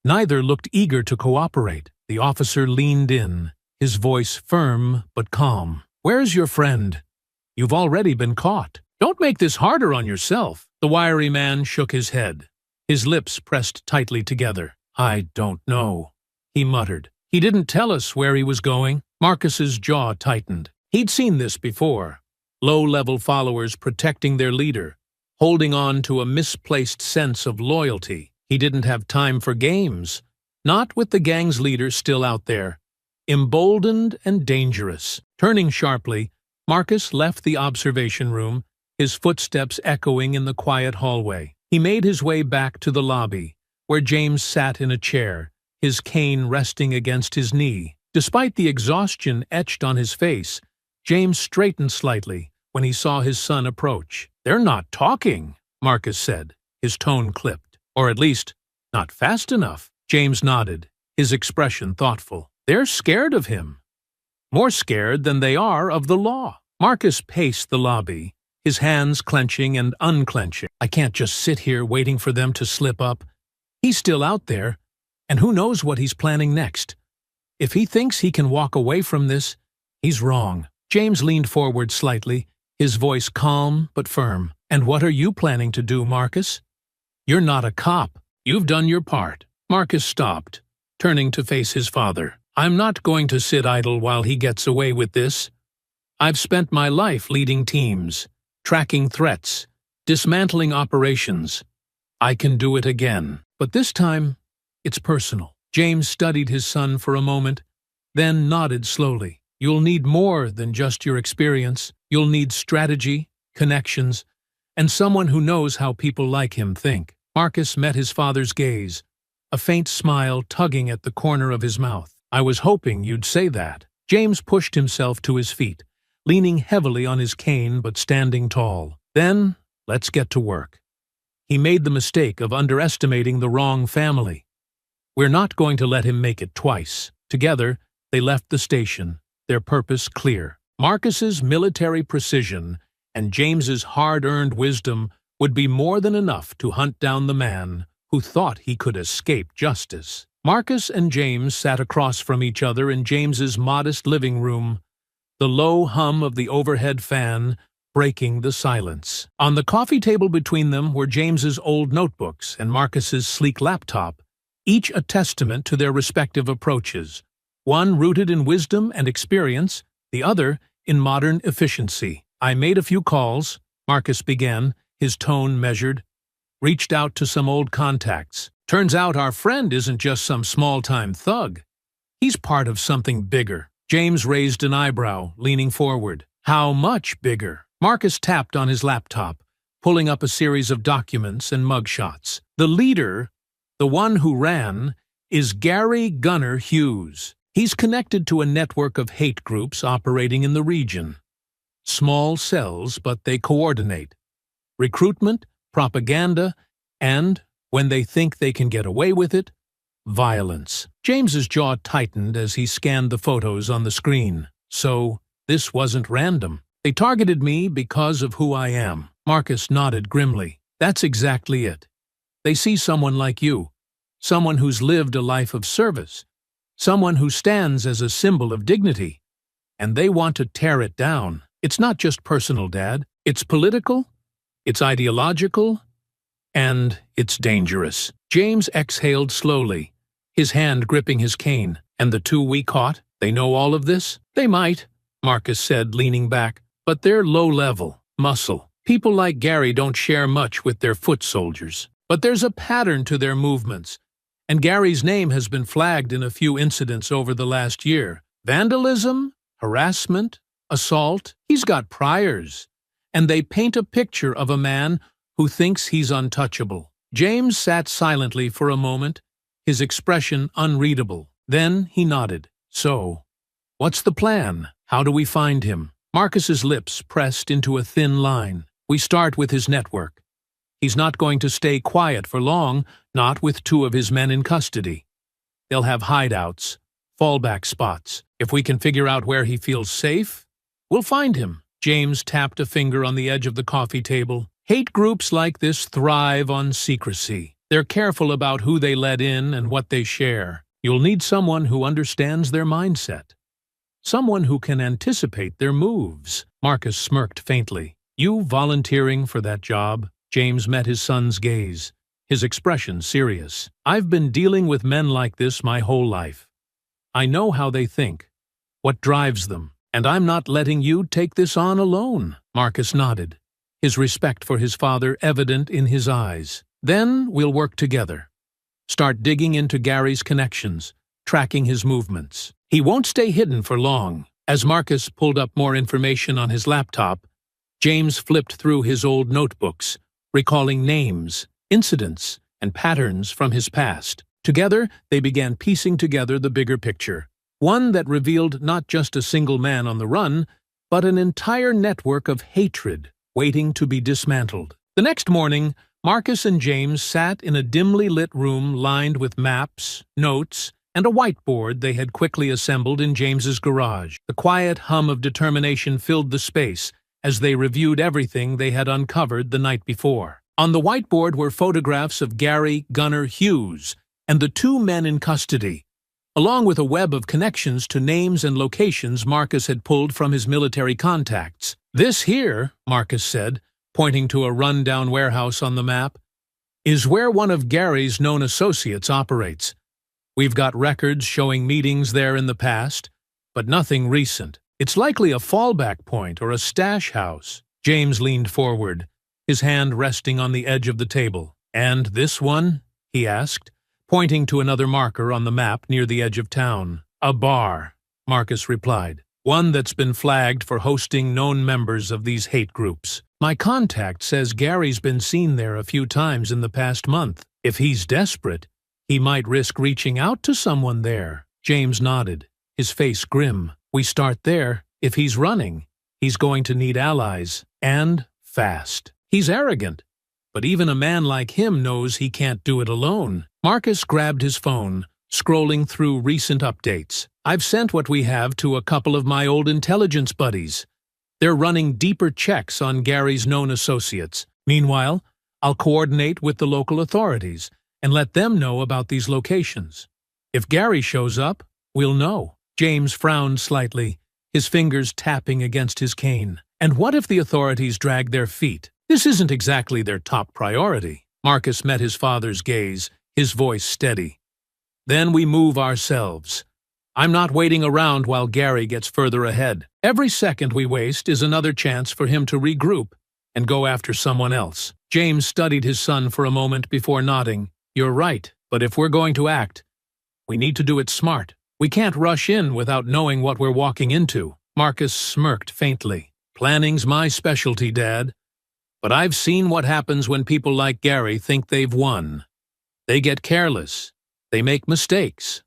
Neither looked eager to cooperate. The officer leaned in, his voice firm but calm. "Where's your friend? You've already been caught. Don't make this harder on yourself." The wiry man shook his head, his lips pressed tightly together. "I don't know," he muttered. "He didn't tell us where he was going." Marcus's jaw tightened. He'd seen this before. Low-level followers protecting their leader, holding on to a misplaced sense of loyalty. He didn't have time for games, not with the gang's leader still out there, emboldened and dangerous. Turning sharply, Marcus left the observation room, his footsteps echoing in the quiet hallway. He made his way back to the lobby, where James sat in a chair, his cane resting against his knee. Despite the exhaustion etched on his face, James straightened slightly when he saw his son approach. "They're not talking," Marcus said, his tone clipped. "Or at least, not fast enough." James nodded, his expression thoughtful. "They're scared of him. More scared than they are of the law." Marcus paced the lobby, his hands clenching and unclenching. "I can't just sit here waiting for them to slip up. He's still out there, and who knows what he's planning next. If he thinks he can walk away from this, he's wrong." James leaned forward slightly, his voice calm but firm. "And what are you planning to do, Marcus? You're not a cop. You've done your part." Marcus stopped, turning to face his father. "I'm not going to sit idle while he gets away with this. I've spent my life leading teams, tracking threats, dismantling operations. I can do it again. But this time, it's personal." James studied his son for a moment, then nodded slowly. "You'll need more than just your experience. You'll need strategy, connections, and someone who knows how people like him think." Marcus met his father's gaze, a faint smile tugging at the corner of his mouth. "I was hoping you'd say that." James pushed himself to his feet, leaning heavily on his cane but standing tall. "Then, let's get to work." He made the mistake of underestimating the wrong family. We're not going to let him make it twice. Together, they left the station, their purpose clear. Marcus's military precision and James's hard-earned wisdom would be more than enough to hunt down the man who thought he could escape justice. Marcus and James sat across from each other in James's modest living room, the low hum of the overhead fan breaking the silence. On the coffee table between them were James's old notebooks and Marcus's sleek laptop, each a testament to their respective approaches, one rooted in wisdom and experience, the other in modern efficiency. "I made a few calls," Marcus began, his tone measured. "Reached out to some old contacts. Turns out our friend isn't just some small-time thug. He's part of something bigger." James raised an eyebrow, leaning forward. "How much bigger?" Marcus tapped on his laptop, pulling up a series of documents and mugshots. "The leader, the one who ran, is Gary Gunner Hughes. He's connected to a network of hate groups operating in the region. Small cells, but they coordinate. Recruitment, propaganda, and, when they think they can get away with it, violence." James's jaw tightened as he scanned the photos on the screen. "So, this wasn't random. They targeted me because of who I am." Marcus nodded grimly. "That's exactly it. They see someone like you, someone who's lived a life of service, someone who stands as a symbol of dignity, and they want to tear it down. It's not just personal, Dad. It's political, it's ideological, and it's dangerous." James exhaled slowly, his hand gripping his cane. "And the two we caught, they know all of this?" "They might," Marcus said, leaning back, "but they're low-level, muscle. People like Gary don't share much with their foot soldiers. But there's a pattern to their movements, and Gary's name has been flagged in a few incidents over the last year. Vandalism, harassment, assault. He's got priors, and they paint a picture of a man who thinks he's untouchable." James sat silently for a moment, his expression unreadable. Then he nodded. "So, what's the plan? How do we find him?" Marcus's lips pressed into a thin line. "We start with his network. He's not going to stay quiet for long, not with two of his men in custody. they'll have hideouts, fallback spots. If we can figure out where he feels safe, we'll find him. James tapped a finger on the edge of the coffee table. Hate groups like this thrive on secrecy. They're careful about who they let in and what they share. You'll need someone who understands their mindset. Someone who can anticipate their moves. Marcus smirked faintly. You volunteering for that job? James met his son's gaze, his expression serious. I've been dealing with men like this my whole life. I know how they think, what drives them, and I'm not letting you take this on alone. Marcus nodded, his respect for his father evident in his eyes. Then we'll work together. Start digging into Gary's connections, tracking his movements. He won't stay hidden for long. As Marcus pulled up more information on his laptop, James flipped through his old notebooks, recalling names, incidents, and patterns from his past. Together, they began piecing together the bigger picture, one that revealed not just a single man on the run, but an entire network of hatred waiting to be dismantled. The next morning, Marcus and James sat in a dimly lit room lined with maps, notes, and a whiteboard they had quickly assembled in James's garage. The quiet hum of determination filled the space as they reviewed everything they had uncovered the night before. On the whiteboard were photographs of Gary Gunner Hughes and the two men in custody, along with a web of connections to names and locations Marcus had pulled from his military contacts. This here, Marcus said, pointing to a run-down warehouse on the map, is where one of Gary's known associates operates. We've got records showing meetings there in the past, but nothing recent. It's likely a fallback point or a stash house. James leaned forward, his hand resting on the edge of the table. And this one? He asked, pointing to another marker on the map near the edge of town. A bar, Marcus replied. One that's been flagged for hosting known members of these hate groups. My contact says Gary's been seen there a few times in the past month. If he's desperate, he might risk reaching out to someone there. James nodded, his face grim. We start there. If he's running, he's going to need allies, and fast. He's arrogant, but even a man like him knows he can't do it alone. Marcus grabbed his phone, scrolling through recent updates. I've sent what we have to a couple of my old intelligence buddies. They're running deeper checks on Gary's known associates. Meanwhile, I'll coordinate with the local authorities and let them know about these locations. If Gary shows up, we'll know. James frowned slightly, his fingers tapping against his cane. And what if the authorities drag their feet? This isn't exactly their top priority. Marcus met his father's gaze, his voice steady. Then we move ourselves. I'm not waiting around while Gary gets further ahead. Every second we waste is another chance for him to regroup and go after someone else. James studied his son for a moment before nodding. You're right, but if we're going to act, we need to do it smart. We can't rush in without knowing what we're walking into. Marcus smirked faintly. Planning's my specialty, Dad. But I've seen what happens when people like Gary think they've won. They get careless. They make mistakes.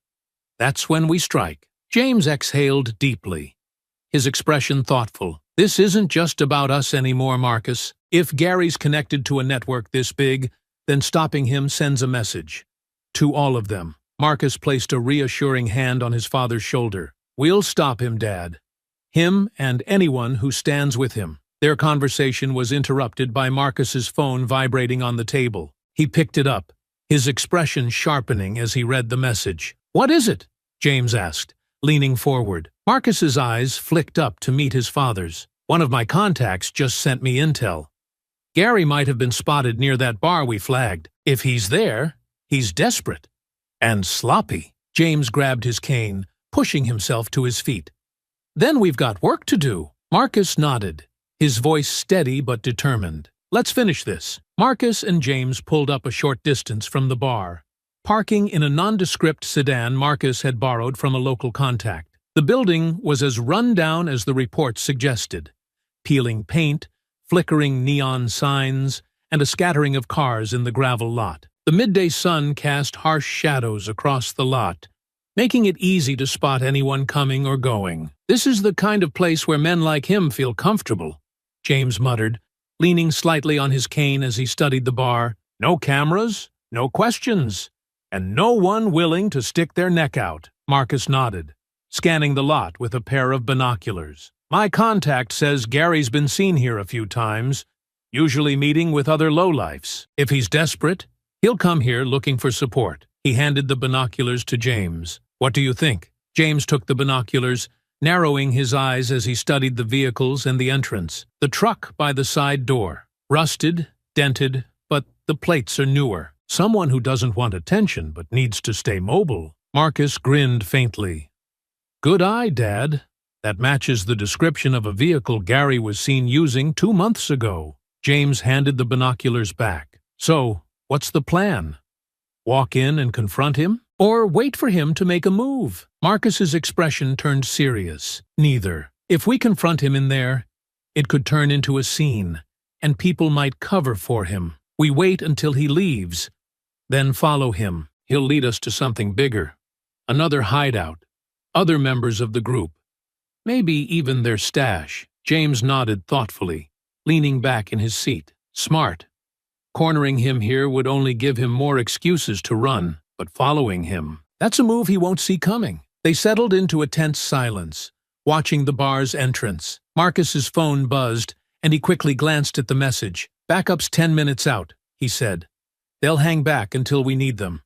That's when we strike. James exhaled deeply, his expression thoughtful. This isn't just about us anymore, Marcus. If Gary's connected to a network this big, then stopping him sends a message. To all of them. Marcus placed a reassuring hand on his father's shoulder. We'll stop him, Dad. Him and anyone who stands with him. Their conversation was interrupted by Marcus's phone vibrating on the table. He picked it up, his expression sharpening as he read the message. What is it? James asked, leaning forward. Marcus's eyes flicked up to meet his father's. One of my contacts just sent me intel. Gary might have been spotted near that bar we flagged. If he's there, he's desperate. And sloppy. James grabbed his cane, pushing himself to his feet. Then we've got work to do. Marcus nodded, his voice steady but determined. Let's finish this. Marcus and James pulled up a short distance from the bar, parking in a nondescript sedan Marcus had borrowed from a local contact. The building was as run down as the report suggested. Peeling paint, flickering neon signs, and a scattering of cars in the gravel lot. The midday sun cast harsh shadows across the lot, making it easy to spot anyone coming or going. This is the kind of place where men like him feel comfortable, James muttered, leaning slightly on his cane as he studied the bar. No cameras, no questions. and no one willing to stick their neck out. Marcus nodded, scanning the lot with a pair of binoculars. My contact says Gary's been seen here a few times, usually meeting with other lowlifes. If he's desperate, he'll come here looking for support. He handed the binoculars to James. What do you think? James took the binoculars, narrowing his eyes as he studied the vehicles and the entrance. The truck by the side door. Rusted, dented, but the plates are newer. Someone who doesn't want attention but needs to stay mobile. Marcus grinned faintly. Good eye, Dad. That matches the description of a vehicle Gary was seen using 2 months ago. James handed the binoculars back. So, what's the plan? Walk in and confront him? Or wait for him to make a move? Marcus's expression turned serious. Neither. If we confront him in there, it could turn into a scene, and people might cover for him. We wait until he leaves, then follow him. He'll lead us to something bigger. Another hideout. Other members of the group. Maybe even their stash. James nodded thoughtfully, leaning back in his seat. Smart. Cornering him here would only give him more excuses to run, but following him, that's a move he won't see coming. They settled into a tense silence, watching the bar's entrance. Marcus's phone buzzed, and he quickly glanced at the message. Backup's 10 minutes out, he said. They'll hang back until we need them.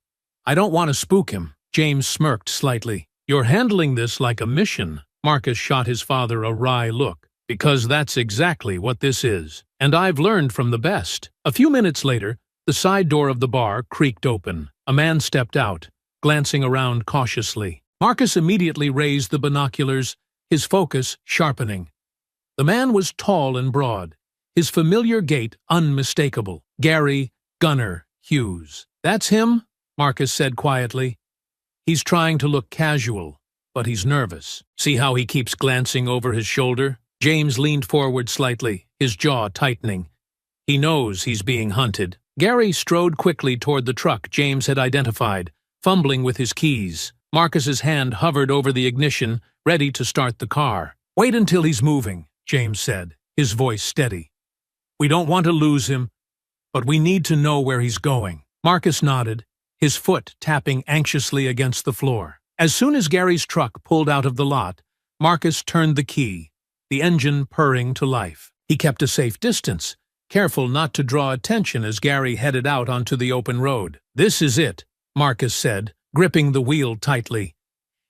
I don't want to spook him. James smirked slightly. You're handling this like a mission. Marcus shot his father a wry look. Because that's exactly what this is. And I've learned from the best. A few minutes later, the side door of the bar creaked open. A man stepped out, glancing around cautiously. Marcus immediately raised the binoculars, his focus sharpening. The man was tall and broad, his familiar gait unmistakable. Gary Gunner Hughes. That's him, Marcus said quietly. He's trying to look casual, but he's nervous. See how he keeps glancing over his shoulder? James leaned forward slightly, his jaw tightening. He knows he's being hunted. Gary strode quickly toward the truck James had identified, fumbling with his keys. Marcus's hand hovered over the ignition, ready to start the car. Wait until he's moving, James said, his voice steady. We don't want to lose him, but we need to know where he's going. Marcus nodded, his foot tapping anxiously against the floor. As soon as Gary's truck pulled out of the lot, Marcus turned the key, the engine purring to life. He kept a safe distance, careful not to draw attention as Gary headed out onto the open road. This is it, Marcus said, gripping the wheel tightly.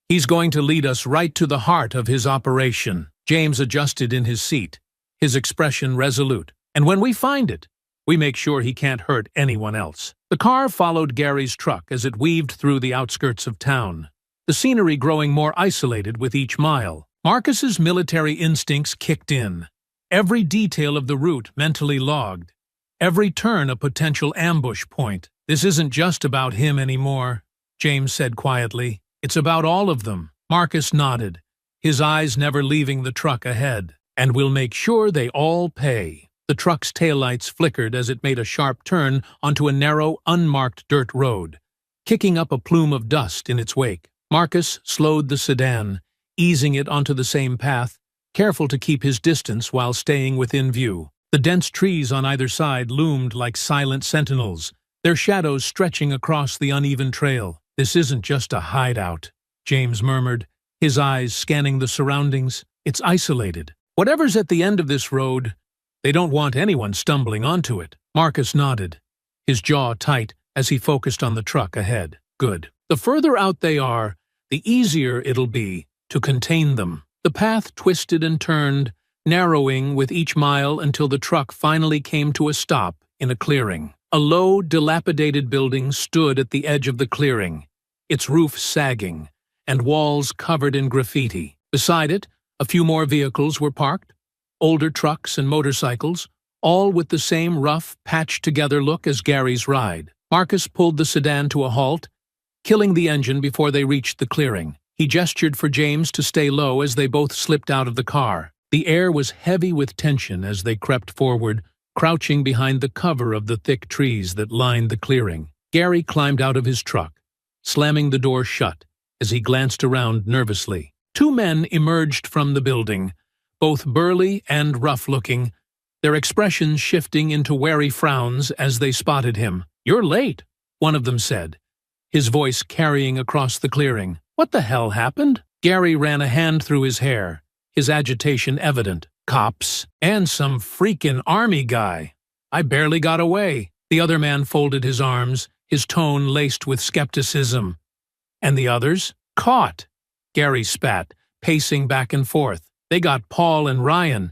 He's going to lead us right to the heart of his operation. James adjusted in his seat, his expression resolute. And when we find it, we make sure he can't hurt anyone else. The car followed Gary's truck as it weaved through the outskirts of town, the scenery growing more isolated with each mile. Marcus's military instincts kicked in. Every detail of the route mentally logged. Every turn a potential ambush point. This isn't just about him anymore, James said quietly. It's about all of them. Marcus nodded, his eyes never leaving the truck ahead. And we'll make sure they all pay. The truck's taillights flickered as it made a sharp turn onto a narrow, unmarked dirt road, kicking up a plume of dust in its wake. Marcus slowed the sedan, easing it onto the same path, careful to keep his distance while staying within view. The dense trees on either side loomed like silent sentinels, their shadows stretching across the uneven trail. This isn't just a hideout, James murmured, his eyes scanning the surroundings. It's isolated. Whatever's at the end of this road, they don't want anyone stumbling onto it. Marcus nodded, his jaw tight as he focused on the truck ahead. Good. The further out they are, the easier it'll be to contain them. The path twisted and turned, narrowing with each mile until the truck finally came to a stop in a clearing. A low, dilapidated building stood at the edge of the clearing, its roof sagging, and walls covered in graffiti. Beside it, a few more vehicles were parked, older trucks and motorcycles, all with the same rough, patched-together look as Gary's ride. Marcus pulled the sedan to a halt, killing the engine before they reached the clearing. He gestured for James to stay low as they both slipped out of the car. The air was heavy with tension as they crept forward, crouching behind the cover of the thick trees that lined the clearing. Gary climbed out of his truck, slamming the door shut as he glanced around nervously. Two men emerged from the building, both burly and rough-looking, their expressions shifting into wary frowns as they spotted him. "You're late," one of them said, his voice carrying across the clearing. "What the hell happened?" Gary ran a hand through his hair, his agitation evident. "Cops, and some freaking army guy. I barely got away." The other man folded his arms, his tone laced with skepticism. "And the others?" "Caught." Gary spat, pacing back and forth. "They got Paul and Ryan.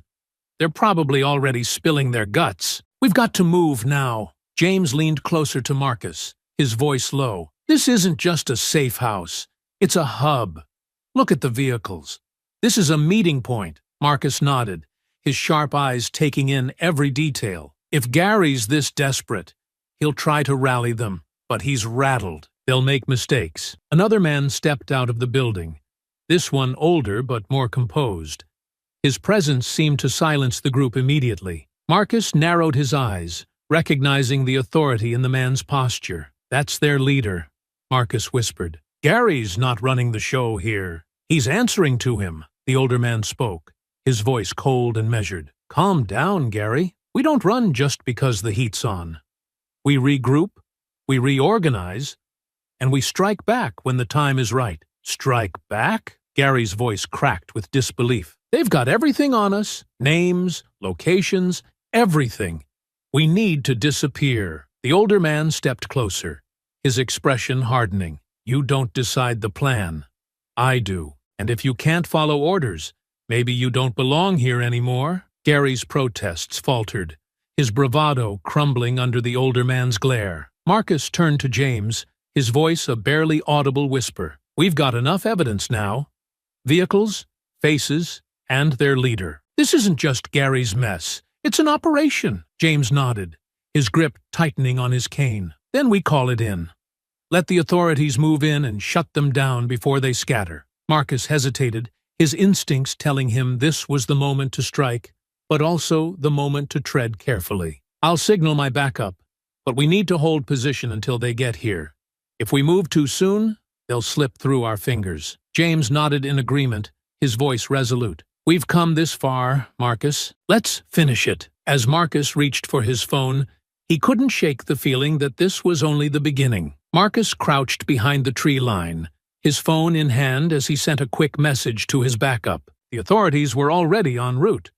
They're probably already spilling their guts. We've got to move now." James leaned closer to Marcus, his voice low. "This isn't just a safe house. It's a hub. Look at the vehicles. This is a meeting point." Marcus nodded, his sharp eyes taking in every detail. "If Gary's this desperate, he'll try to rally them, but he's rattled. They'll make mistakes." Another man stepped out of the building, this one older but more composed. His presence seemed to silence the group immediately. Marcus narrowed his eyes, recognizing the authority in the man's posture. "That's their leader," Marcus whispered. "Gary's not running the show here. He's answering to him." The older man spoke, his voice cold and measured. "Calm down, Gary. We don't run just because the heat's on. We regroup, we reorganize, and we strike back when the time is right." "Strike back?" Gary's voice cracked with disbelief. "They've got everything on us. Names, locations, everything. We need to disappear." The older man stepped closer, his expression hardening. "You don't decide the plan. I do. And if you can't follow orders, maybe you don't belong here anymore." Gary's protests faltered, his bravado crumbling under the older man's glare. Marcus turned to James, his voice a barely audible whisper. "We've got enough evidence now. Vehicles, faces, and their leader. This isn't just Gary's mess. It's an operation." James nodded, his grip tightening on his cane. "Then we call it in. Let the authorities move in and shut them down before they scatter." Marcus hesitated, his instincts telling him this was the moment to strike, but also the moment to tread carefully. "I'll signal my backup, but we need to hold position until they get here. If we move too soon, they'll slip through our fingers." James nodded in agreement, his voice resolute. "We've come this far, Marcus. Let's finish it." As Marcus reached for his phone, he couldn't shake the feeling that this was only the beginning. Marcus crouched behind the tree line, his phone in hand as he sent a quick message to his backup. The authorities were already en route,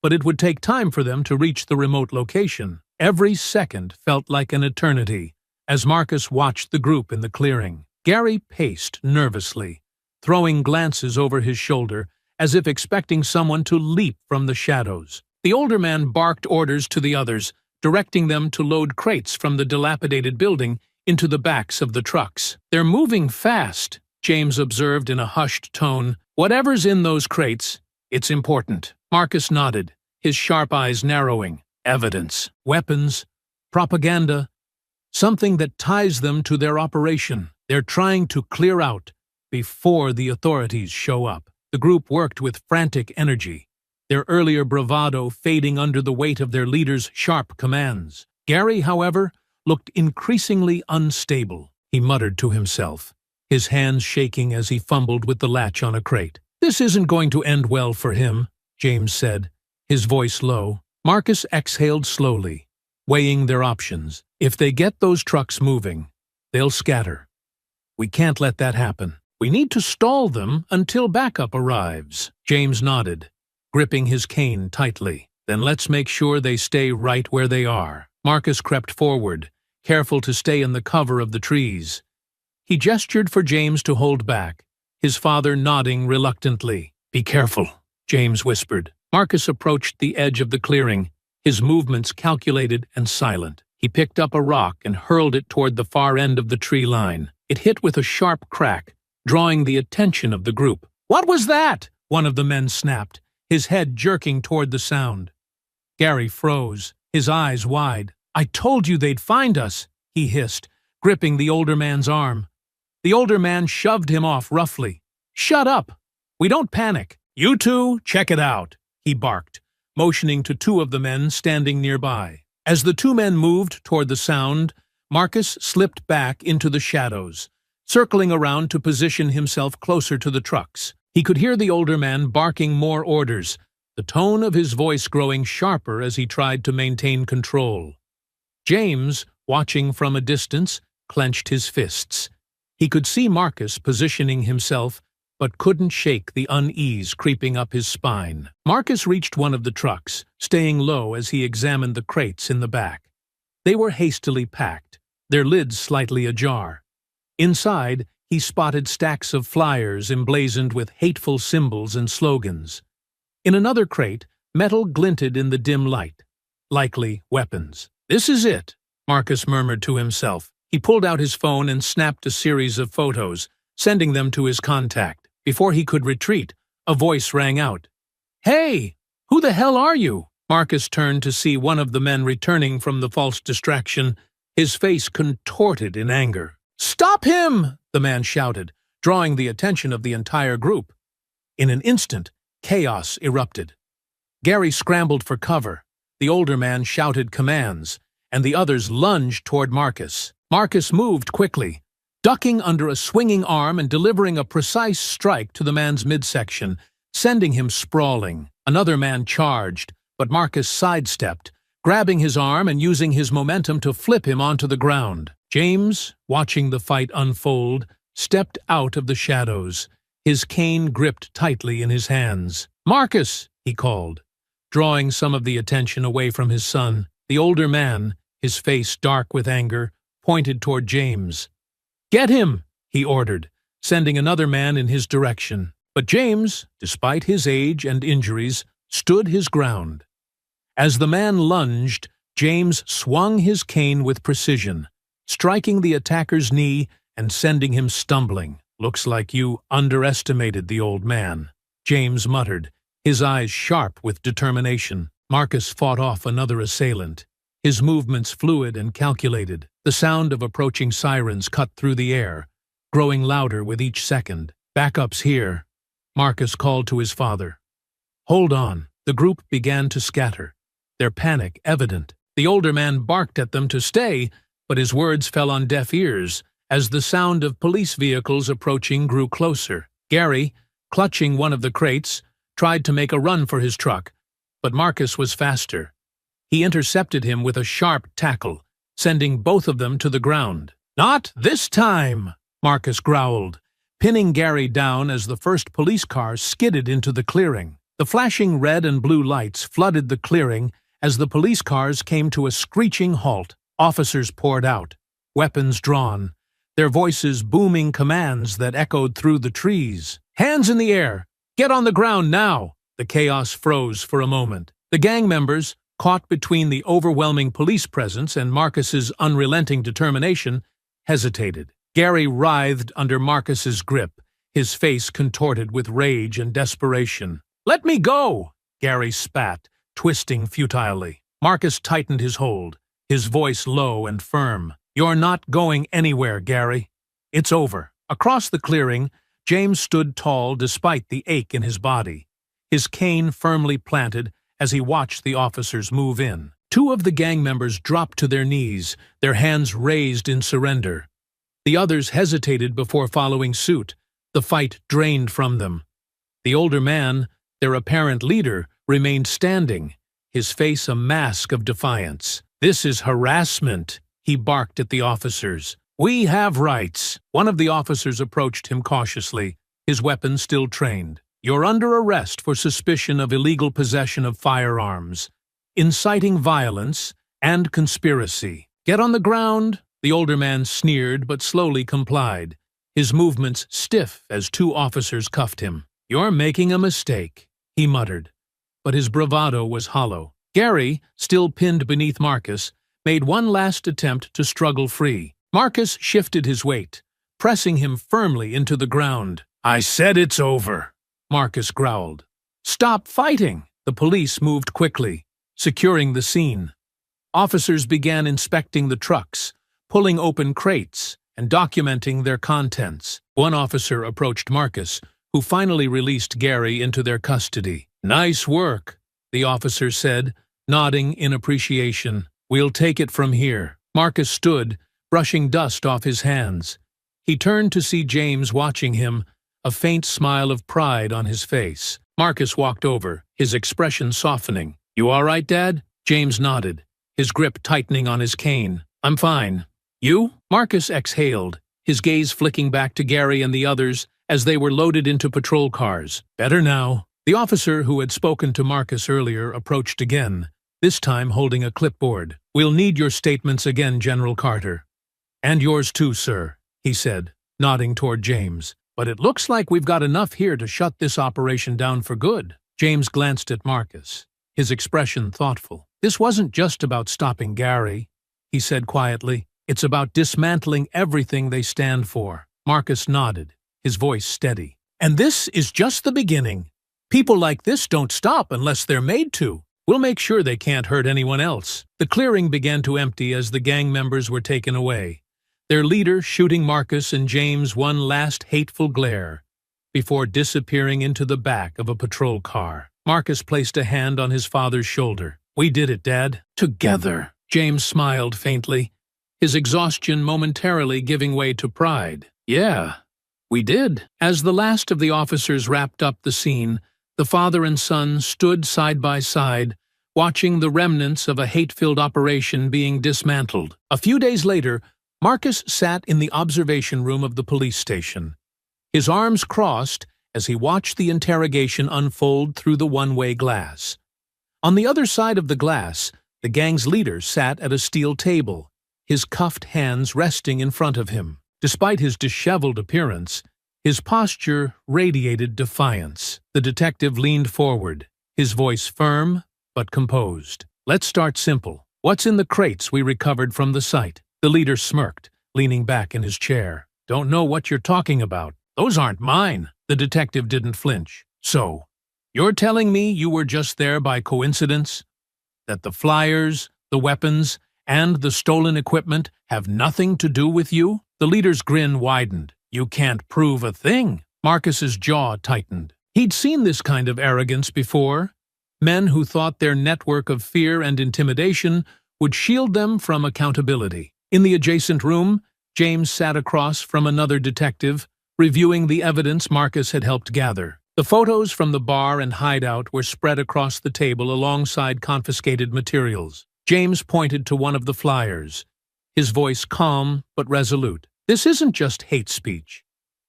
but it would take time for them to reach the remote location. Every second felt like an eternity as Marcus watched the group in the clearing. Gary paced nervously, throwing glances over his shoulder as if expecting someone to leap from the shadows. The older man barked orders to the others, directing them to load crates from the dilapidated building into the backs of the trucks. "They're moving fast," James observed in a hushed tone. "Whatever's in those crates, it's important." Marcus nodded, his sharp eyes narrowing. "Evidence, weapons, propaganda, something that ties them to their operation. They're trying to clear out before the authorities show up." The group worked with frantic energy, their earlier bravado fading under the weight of their leader's sharp commands. Gary, however, looked increasingly unstable. He muttered to himself, his hands shaking as he fumbled with the latch on a crate. "This isn't going to end well for him," James said, his voice low. Marcus exhaled slowly, weighing their options. "If they get those trucks moving, they'll scatter. We can't let that happen. We need to stall them until backup arrives." James nodded, gripping his cane tightly. "Then let's make sure they stay right where they are." Marcus crept forward, careful to stay in the cover of the trees. He gestured for James to hold back, his father nodding reluctantly. "Be careful," James whispered. Marcus approached the edge of the clearing, his movements calculated and silent. He picked up a rock and hurled it toward the far end of the tree line. It hit with a sharp crack, drawing the attention of the group. "What was that?" one of the men snapped, his head jerking toward the sound. Gary froze, his eyes wide. "I told you they'd find us," he hissed, gripping the older man's arm. The older man shoved him off roughly. "Shut up! We don't panic. You two, check it out," he barked, motioning to two of the men standing nearby. As the two men moved toward the sound, Marcus slipped back into the shadows, circling around to position himself closer to the trucks. He could hear the older man barking more orders, the tone of his voice growing sharper as he tried to maintain control. James, watching from a distance, clenched his fists, He could see Marcus positioning himself, but couldn't shake the unease creeping up his spine. Marcus reached one of the trucks, staying low as he examined the crates in the back. They were hastily packed, their lids slightly ajar. Inside, he spotted stacks of flyers emblazoned with hateful symbols and slogans. In another crate, metal glinted in the dim light. Likely weapons. "This is it," Marcus murmured to himself. He pulled out his phone and snapped a series of photos, sending them to his contact. Before he could retreat, a voice rang out. "Hey! Who the hell are you?" Marcus turned to see one of the men returning from the false distraction, his face contorted in anger. "Stop him!" the man shouted, drawing the attention of the entire group. In an instant, chaos erupted. Gary scrambled for cover. The older man shouted commands, and the others lunged toward Marcus. Marcus moved quickly, ducking under a swinging arm and delivering a precise strike to the man's midsection, sending him sprawling. Another man charged, but Marcus sidestepped, grabbing his arm and using his momentum to flip him onto the ground. James, watching the fight unfold, stepped out of the shadows, his cane gripped tightly in his hands. "Marcus!" he called, drawing some of the attention away from his son. The older man, his face dark with anger, pointed toward James. "Get him!" he ordered, sending another man in his direction. But James, despite his age and injuries, stood his ground. As the man lunged, James swung his cane with precision, striking the attacker's knee and sending him stumbling. "Looks like you underestimated the old man," James muttered, his eyes sharp with determination. Marcus fought off another assailant, his movements fluid and calculated. The sound of approaching sirens cut through the air, growing louder with each second. "Backup's here," Marcus called to his father. "Hold on." The group began to scatter, their panic evident. The older man barked at them to stay, but his words fell on deaf ears as the sound of police vehicles approaching grew closer. Gary, clutching one of the crates, tried to make a run for his truck, but Marcus was faster. He intercepted him with a sharp tackle, sending both of them to the ground. "Not this time!" Marcus growled, pinning Gary down as the first police car skidded into the clearing. The flashing red and blue lights flooded the clearing as the police cars came to a screeching halt. Officers poured out, weapons drawn, their voices booming commands that echoed through the trees. "Hands in the air! Get on the ground now!" The chaos froze for a moment. The gang members, caught between the overwhelming police presence and Marcus's unrelenting determination, hesitated. Gary writhed under Marcus's grip, his face contorted with rage and desperation. "Let me go!" Gary spat, twisting futilely. Marcus tightened his hold, his voice low and firm. "You're not going anywhere, Gary. It's over." Across the clearing, James stood tall despite the ache in his body, his cane firmly planted as he watched the officers move in. Two of the gang members dropped to their knees, their hands raised in surrender. The others hesitated before following suit, the fight drained from them. The older man, their apparent leader, remained standing, his face a mask of defiance. "This is harassment," he barked at the officers. "We have rights." One of the officers approached him cautiously, his weapon still trained. "You're under arrest for suspicion of illegal possession of firearms, inciting violence, and conspiracy. Get on the ground." The older man sneered but slowly complied, his movements stiff as two officers cuffed him. "You're making a mistake," he muttered, but his bravado was hollow. Gary, still pinned beneath Marcus, made one last attempt to struggle free. Marcus shifted his weight, pressing him firmly into the ground. "I said it's over," Marcus growled. "Stop fighting!" The police moved quickly, securing the scene. Officers began inspecting the trucks, pulling open crates, and documenting their contents. One officer approached Marcus, who finally released Gary into their custody. "Nice work," the officer said, nodding in appreciation. "We'll take it from here." Marcus stood, brushing dust off his hands. He turned to see James watching him, a faint smile of pride on his face. Marcus walked over, his expression softening. "You all right, Dad?" James nodded, his grip tightening on his cane. "I'm fine. You?" Marcus exhaled, his gaze flicking back to Gary and the others as they were loaded into patrol cars. "Better now." The officer who had spoken to Marcus earlier approached again, this time holding a clipboard. "We'll need your statements again, General Carter." "And yours too, sir," he said, nodding toward James. "But it looks like we've got enough here to shut this operation down for good." James glanced at Marcus, his expression thoughtful. "This wasn't just about stopping Gary," he said quietly. "It's about dismantling everything they stand for." Marcus nodded, his voice steady. "And this is just the beginning. People like this don't stop unless they're made to. We'll make sure they can't hurt anyone else." The clearing began to empty as the gang members were taken away, their leader shooting Marcus and James one last hateful glare before disappearing into the back of a patrol car. Marcus placed a hand on his father's shoulder. "We did it, Dad. Together." James smiled faintly, his exhaustion momentarily giving way to pride. "Yeah, we did." As the last of the officers wrapped up the scene, the father and son stood side by side, watching the remnants of a hate-filled operation being dismantled. A few days later, Marcus sat in the observation room of the police station, his arms crossed as he watched the interrogation unfold through the one-way glass. On the other side of the glass, the gang's leader sat at a steel table, his cuffed hands resting in front of him. Despite his disheveled appearance, his posture radiated defiance. The detective leaned forward, his voice firm but composed. "Let's start simple. What's in the crates we recovered from the site?" The leader smirked, leaning back in his chair. "Don't know what you're talking about. Those aren't mine." The detective didn't flinch. "So, you're telling me you were just there by coincidence? That the flyers, the weapons, and the stolen equipment have nothing to do with you?" The leader's grin widened. "You can't prove a thing." Marcus's jaw tightened. He'd seen this kind of arrogance before. Men who thought their network of fear and intimidation would shield them from accountability. In the adjacent room, James sat across from another detective, reviewing the evidence Marcus had helped gather. The photos from the bar and hideout were spread across the table alongside confiscated materials. James pointed to one of the flyers, his voice calm but resolute. "This isn't just hate speech.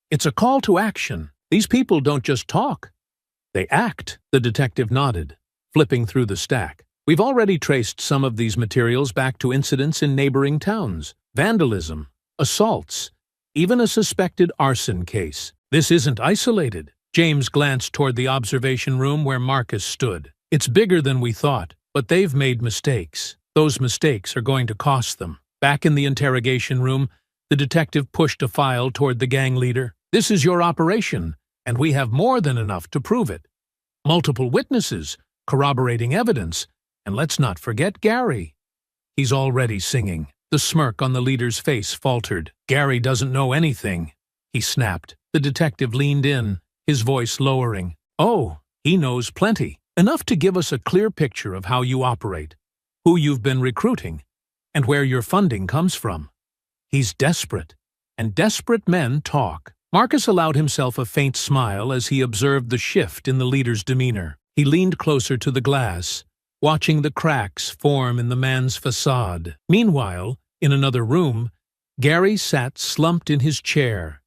It's a call to action. These people don't just talk. They act." The detective nodded, flipping through the stack. "We've already traced some of these materials back to incidents in neighboring towns. Vandalism, assaults, even a suspected arson case. This isn't isolated." James glanced toward the observation room where Marcus stood. "It's bigger than we thought, but they've made mistakes. Those mistakes are going to cost them." Back in the interrogation room, the detective pushed a file toward the gang leader. "This is your operation, and we have more than enough to prove it. Multiple witnesses, corroborating evidence, and let's not forget Gary. He's already singing." The smirk on the leader's face faltered. "Gary doesn't know anything," he snapped. The detective leaned in, his voice lowering. "Oh, he knows plenty. Enough to give us a clear picture of how you operate, who you've been recruiting, and where your funding comes from. He's desperate, and desperate men talk." Marcus allowed himself a faint smile as he observed the shift in the leader's demeanor. He leaned closer to the glass, watching the cracks form in the man's facade. Meanwhile, in another room, Gary sat slumped in his chair,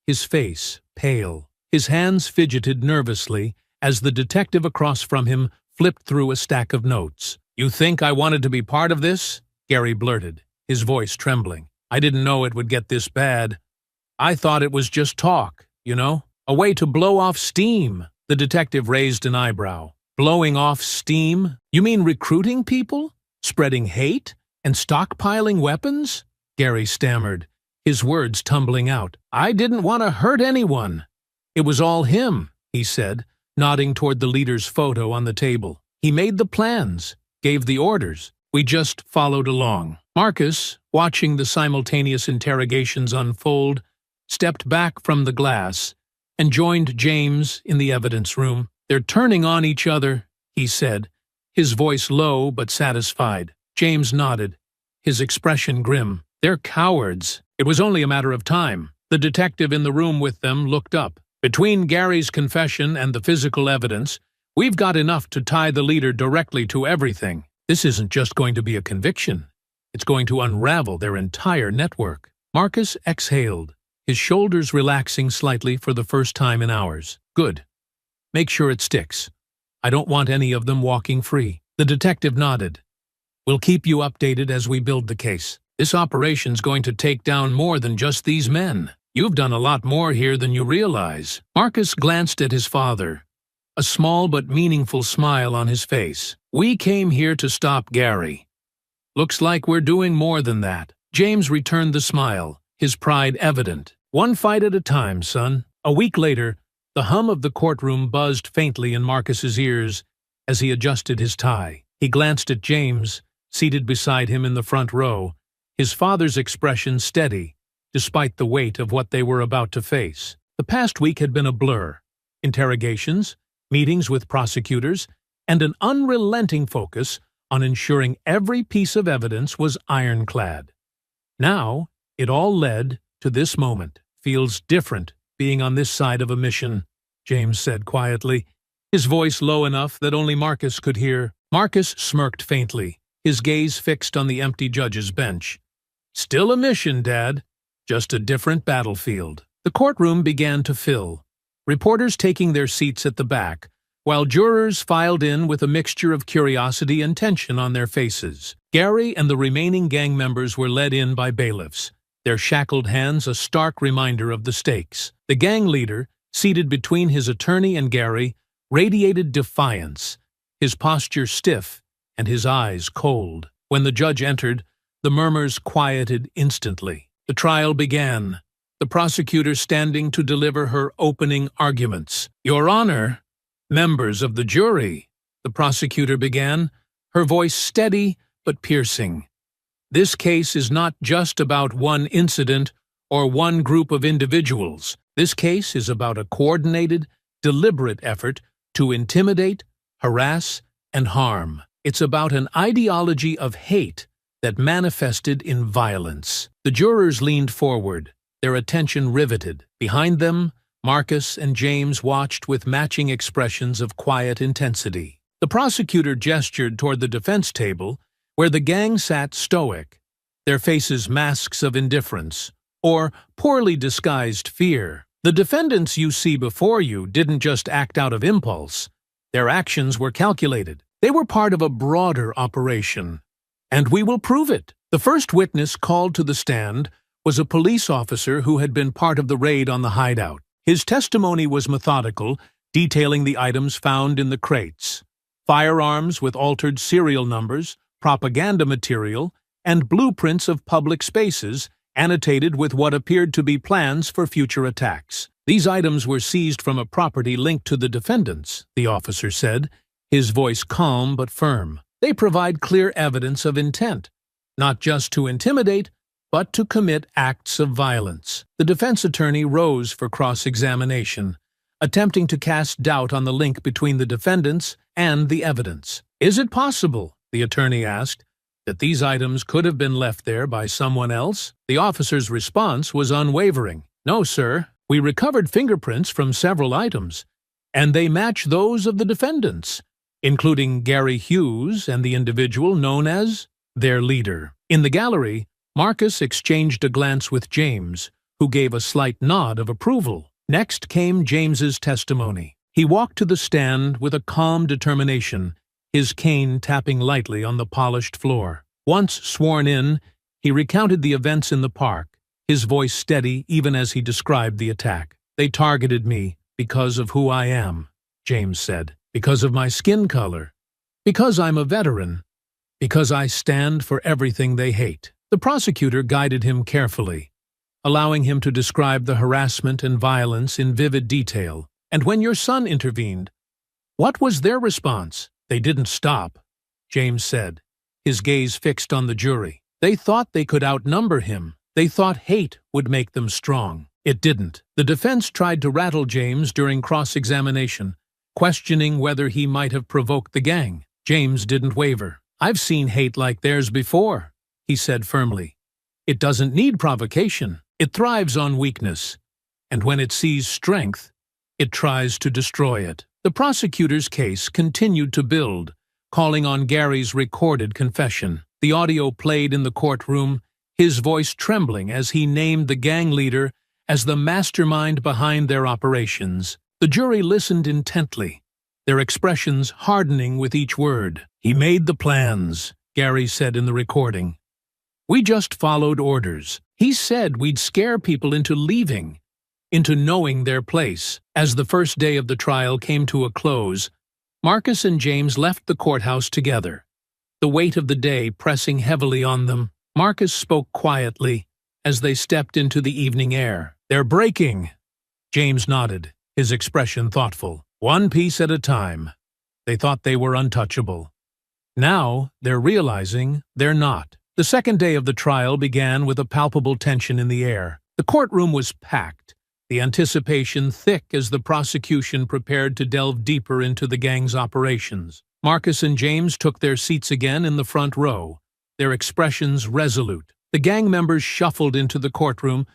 his face pale. His hands fidgeted nervously as the detective across from him flipped through a stack of notes. "You think I wanted to be part of this?" Gary blurted, his voice trembling. "I didn't know it would get this bad. I thought it was just talk, you know? A way to blow off steam." The detective raised an eyebrow. "Blowing off steam? You mean recruiting people? Spreading hate? And stockpiling weapons?" Gary stammered, his words tumbling out. "I didn't want to hurt anyone. It was all him," he said, nodding toward the leader's photo on the table. "He made the plans, gave the orders. We just followed along." Marcus, watching the simultaneous interrogations unfold, stepped back from the glass and joined James in the evidence room. "They're turning on each other," he said, his voice low but satisfied. James nodded, his expression grim. "They're cowards." It was only a matter of time. The detective in the room with them looked up. "Between Gary's confession and the physical evidence, we've got enough to tie the leader directly to everything. This isn't just going to be a conviction. It's going to unravel their entire network." Marcus exhaled, his shoulders relaxing slightly for the first time in hours. Good. Make sure it sticks. I don't want any of them walking free. The detective nodded. We'll keep you updated as we build the case. This operation's going to take down more than just these men. You've done a lot more here than you realize. Marcus glanced at his father, a small but meaningful smile on his face. We came here to stop Gary. Looks like we're doing more than that. James returned the smile, his pride evident. One fight at a time, son. A week later, the hum of the courtroom buzzed faintly in Marcus's ears as he adjusted his tie. He glanced at James, seated beside him in the front row, his father's expression steady, despite the weight of what they were about to face. The past week had been a blur. Interrogations, meetings with prosecutors, and an unrelenting focus on ensuring every piece of evidence was ironclad. Now, it all led to this moment. Feels different being on this side of a mission, James said quietly, his voice low enough that only Marcus could hear. Marcus smirked faintly, his gaze fixed on the empty judge's bench. Still a mission, Dad. Just a different battlefield. The courtroom began to fill, reporters taking their seats at the back, while jurors filed in with a mixture of curiosity and tension on their faces. Gary and the remaining gang members were led in by bailiffs, their shackled hands a stark reminder of the stakes. The gang leader, seated between his attorney and Gary, radiated defiance, his posture stiff and his eyes cold. When the judge entered, the murmurs quieted instantly. The trial began, the prosecutor standing to deliver her opening arguments. Your Honor, members of the jury, the prosecutor began, her voice steady but piercing. This case is not just about one incident or one group of individuals. This case is about a coordinated, deliberate effort to intimidate, harass, and harm. It's about an ideology of hate that manifested in violence. The jurors leaned forward, their attention riveted. Behind them, Marcus and James watched with matching expressions of quiet intensity. The prosecutor gestured toward the defense table, where the gang sat stoic, their faces masks of indifference or poorly disguised fear. The defendants you see before you didn't just act out of impulse. Their actions were calculated. They were part of a broader operation. And we will prove it. The first witness called to the stand was a police officer who had been part of the raid on the hideout. His testimony was methodical, detailing the items found in the crates: firearms with altered serial numbers, propaganda material, and blueprints of public spaces, annotated with what appeared to be plans for future attacks. These items were seized from a property linked to the defendants, the officer said, his voice calm but firm. They provide clear evidence of intent, not just to intimidate, but to commit acts of violence. The defense attorney rose for cross-examination, attempting to cast doubt on the link between the defendants and the evidence. Is it possible, the attorney asked, that these items could have been left there by someone else? The officer's response was unwavering. No, sir. We recovered fingerprints from several items, and they match those of the defendants, including Gary Hughes and the individual known as their leader. In the gallery, Marcus exchanged a glance with James, who gave a slight nod of approval. Next came James's testimony. He walked to the stand with a calm determination, his cane tapping lightly on the polished floor. Once sworn in, he recounted the events in the park, his voice steady even as he described the attack. They targeted me because of who I am, James said. Because of my skin color, because I'm a veteran, because I stand for everything they hate. The prosecutor guided him carefully, allowing him to describe the harassment and violence in vivid detail. And when your son intervened, what was their response? They didn't stop, James said, his gaze fixed on the jury. They thought they could outnumber him. They thought hate would make them strong. It didn't. The defense tried to rattle James during cross-examination, questioning whether he might have provoked the gang. James didn't waver. I've seen hate like theirs before, he said firmly. It doesn't need provocation. It thrives on weakness. And when it sees strength, it tries to destroy it. The prosecutor's case continued to build, calling on Gary's recorded confession. The audio played in the courtroom, his voice trembling as he named the gang leader as the mastermind behind their operations. The jury listened intently, their expressions hardening with each word. "He made the plans," Gary said in the recording. "We just followed orders. He said we'd scare people into leaving, into knowing their place." As the first day of the trial came to a close, Marcus and James left the courthouse together, the weight of the day pressing heavily on them. Marcus spoke quietly as they stepped into the evening air. "They're breaking." James nodded, his expression thoughtful. "One piece at a time." They thought they were untouchable. Now they're realizing they're not. The second day of the trial began with a palpable tension in the air. The courtroom was packed, the anticipation thick as the prosecution prepared to delve deeper into the gang's operations. Marcus and James took their seats again in the front row, their expressions resolute. The gang members shuffled into the courtroom,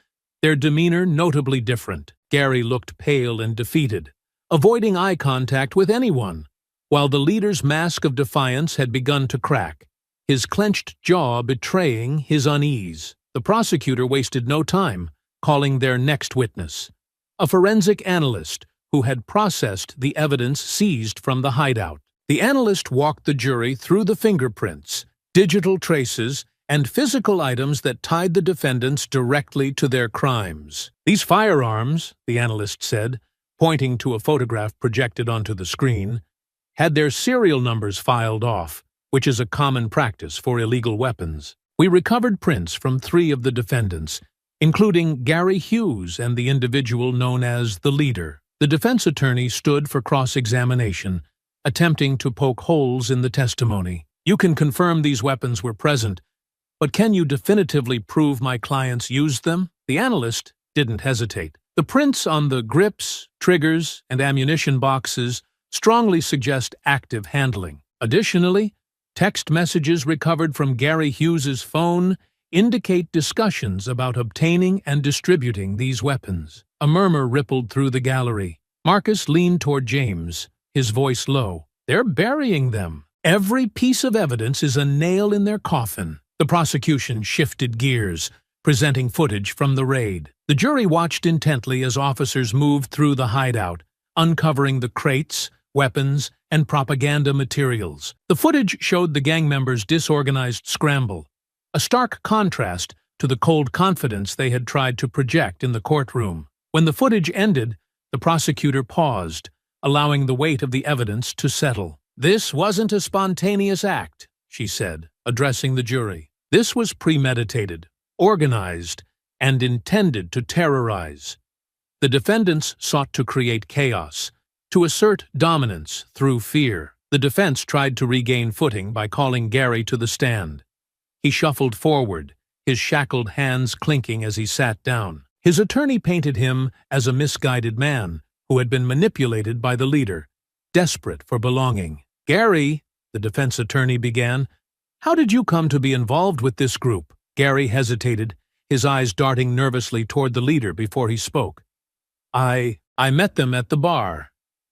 their demeanor notably different. Gary looked pale and defeated, avoiding eye contact with anyone, while the leader's mask of defiance had begun to crack, his clenched jaw betraying his unease. The prosecutor wasted no time, calling their next witness, a forensic analyst who had processed the evidence seized from the hideout. The analyst walked the jury through the fingerprints, digital traces, and physical items that tied the defendants directly to their crimes. "These firearms," the analyst said, pointing to a photograph projected onto the screen, had their serial numbers filed off, which is a common practice for illegal weapons. "We recovered prints from 3 of the defendants, including Gary Hughes and the individual known as the leader." The defense attorney stood for cross-examination, attempting to poke holes in the testimony. "You can confirm these weapons were present, but can you definitively prove my clients used them?" The analyst didn't hesitate. "The prints on the grips, triggers, and ammunition boxes strongly suggest active handling. Additionally, text messages recovered from Gary Hughes's phone indicate discussions about obtaining and distributing these weapons." A murmur rippled through the gallery. Marcus leaned toward James, his voice low. "They're burying them. Every piece of evidence is a nail in their coffin." The prosecution shifted gears, presenting footage from the raid. The jury watched intently as officers moved through the hideout, uncovering the crates, weapons, and propaganda materials. The footage showed the gang members' disorganized scramble, a stark contrast to the cold confidence they had tried to project in the courtroom. When the footage ended, the prosecutor paused, allowing the weight of the evidence to settle. "This wasn't a spontaneous act," she said, addressing the jury. "This was premeditated, organized, and intended to terrorize. The defendants sought to create chaos, to assert dominance through fear." The defense tried to regain footing by calling Gary to the stand. He shuffled forward, his shackled hands clinking as he sat down. His attorney painted him as a misguided man who had been manipulated by the leader, desperate for belonging. "Gary," the defense attorney began, "how did you come to be involved with this group?" Gary hesitated, his eyes darting nervously toward the leader before he spoke. I met them at the bar.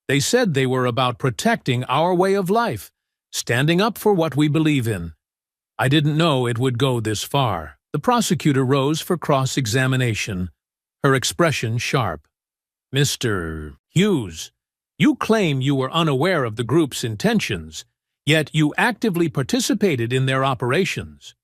They said they were about protecting our way of life, standing up for what we believe in. I didn't know it would go this far." The prosecutor rose for cross-examination, her expression sharp. "Mr. Hughes, you claim you were unaware of the group's intentions, yet you actively participated in their operations.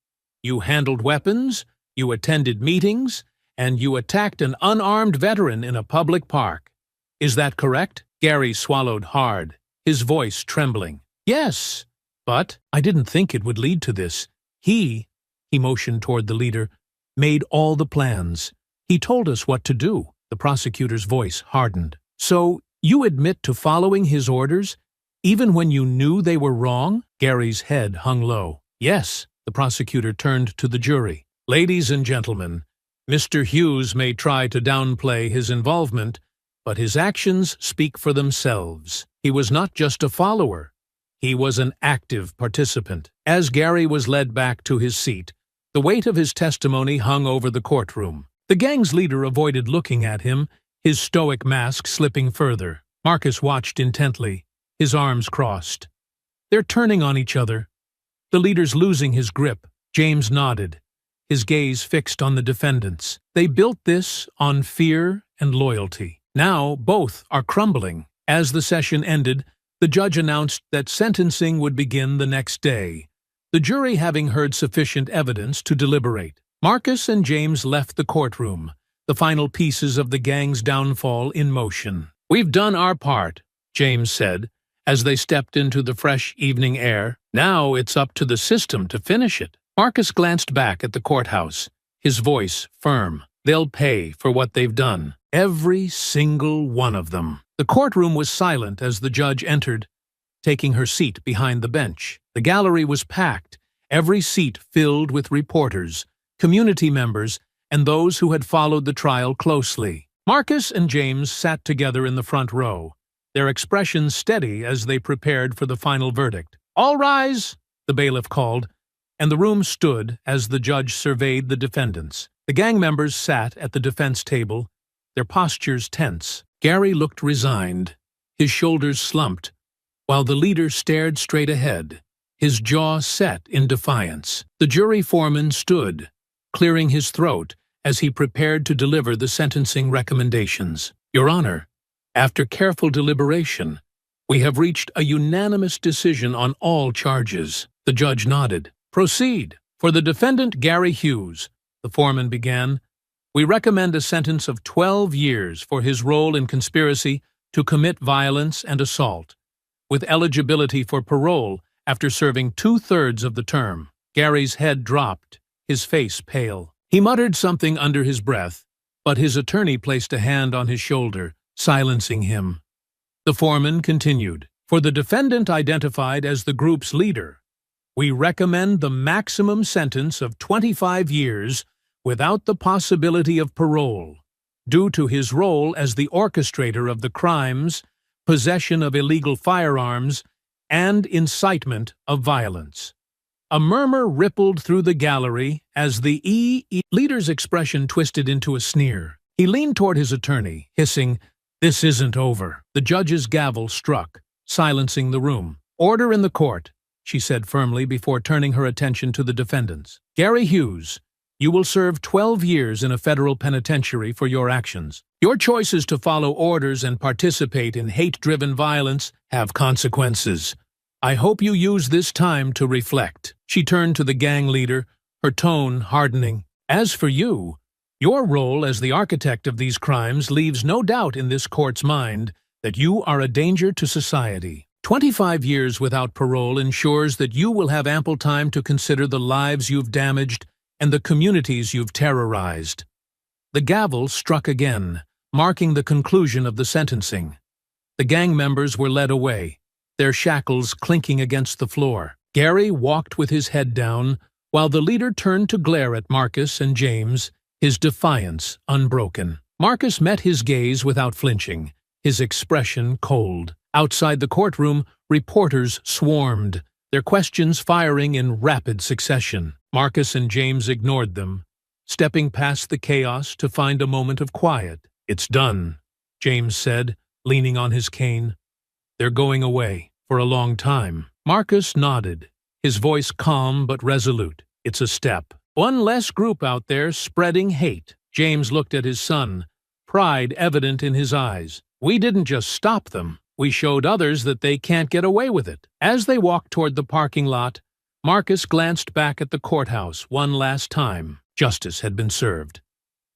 You handled weapons, you attended meetings, and you attacked an unarmed veteran in a public park. Is that correct?" Gary swallowed hard, his voice trembling. "Yes, but I didn't think it would lead to this. He motioned toward the leader, made all the plans. He told us what to do." The prosecutor's voice hardened. "So you admit to following his orders, even when you knew they were wrong?" Gary's head hung low. "Yes." The prosecutor turned to the jury. "Ladies and gentlemen, Mr. Hughes may try to downplay his involvement, but his actions speak for themselves. He was not just a follower. He was an active participant." As Gary was led back to his seat, the weight of his testimony hung over the courtroom. The gang's leader avoided looking at him, his stoic mask slipping further. Marcus watched intently, his arms crossed. "They're turning on each other. The leader's losing his grip." James nodded, his gaze fixed on the defendants. They built this on fear and loyalty. Now both are crumbling. As the session ended, the judge announced that sentencing would begin the next day, the jury having heard sufficient evidence to deliberate. Marcus and James left the courtroom, the final pieces of the gang's downfall in motion. "We've done our part," James said, as they stepped into the fresh evening air. "Now it's up to the system to finish it." Marcus glanced back at the courthouse, his voice firm. "They'll pay for what they've done. Every single one of them." The courtroom was silent as the judge entered, taking her seat behind the bench. The gallery was packed, every seat filled with reporters, community members, and those who had followed the trial closely. Marcus and James sat together in the front row, their expressions steady as they prepared for the final verdict. "All rise," the bailiff called, and the room stood as the judge surveyed the defendants. The gang members sat at the defense table, their postures tense. Gary looked resigned, his shoulders slumped, while the leader stared straight ahead, his jaw set in defiance. The jury foreman stood, clearing his throat as he prepared to deliver the sentencing recommendations. "Your Honor, after careful deliberation, we have reached a unanimous decision on all charges." The judge nodded. "Proceed." "For the defendant Gary Hughes," the foreman began, "we recommend a sentence of 12 years for his role in conspiracy to commit violence and assault, with eligibility for parole after serving 2/3 of the term." Gary's head dropped, his face pale. He muttered something under his breath, but his attorney placed a hand on his shoulder, silencing him. The foreman continued, "For the defendant identified as the group's leader, we recommend the maximum sentence of 25 years without the possibility of parole, due to his role as the orchestrator of the crimes, possession of illegal firearms, and incitement of violence." A murmur rippled through the gallery as the leader's expression twisted into a sneer. He leaned toward his attorney, hissing, "This isn't over." The judge's gavel struck, silencing the room. "Order in the court," she said firmly before turning her attention to the defendants. "Gary Hughes, you will serve 12 years in a federal penitentiary for your actions. Your choices to follow orders and participate in hate-driven violence have consequences. I hope you use this time to reflect." She turned to the gang leader, her tone hardening. "As for you, your role as the architect of these crimes leaves no doubt in this court's mind that you are a danger to society. 25 years without parole ensures that you will have ample time to consider the lives you've damaged and the communities you've terrorized." The gavel struck again, marking the conclusion of the sentencing. The gang members were led away, their shackles clinking against the floor. Gary walked with his head down, while the leader turned to glare at Marcus and James, his defiance unbroken. Marcus met his gaze without flinching, his expression cold. Outside the courtroom, reporters swarmed, their questions firing in rapid succession. Marcus and James ignored them, stepping past the chaos to find a moment of quiet. "It's done," James said, leaning on his cane. "They're going away for a long time." Marcus nodded, his voice calm but resolute. "It's a step. One less group out there spreading hate." James looked at his son, pride evident in his eyes. "We didn't just stop them. We showed others that they can't get away with it." As they walked toward the parking lot, Marcus glanced back at the courthouse one last time. Justice had been served.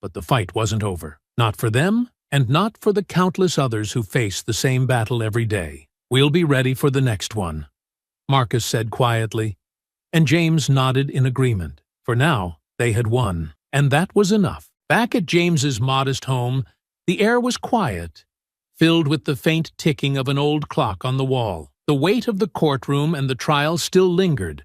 But the fight wasn't over. Not for them, and not for the countless others who face the same battle every day. "We'll be ready for the next one," Marcus said quietly, and James nodded in agreement. For now, they had won, and that was enough. Back at James's modest home, the air was quiet, filled with the faint ticking of an old clock on the wall. The weight of the courtroom and the trial still lingered,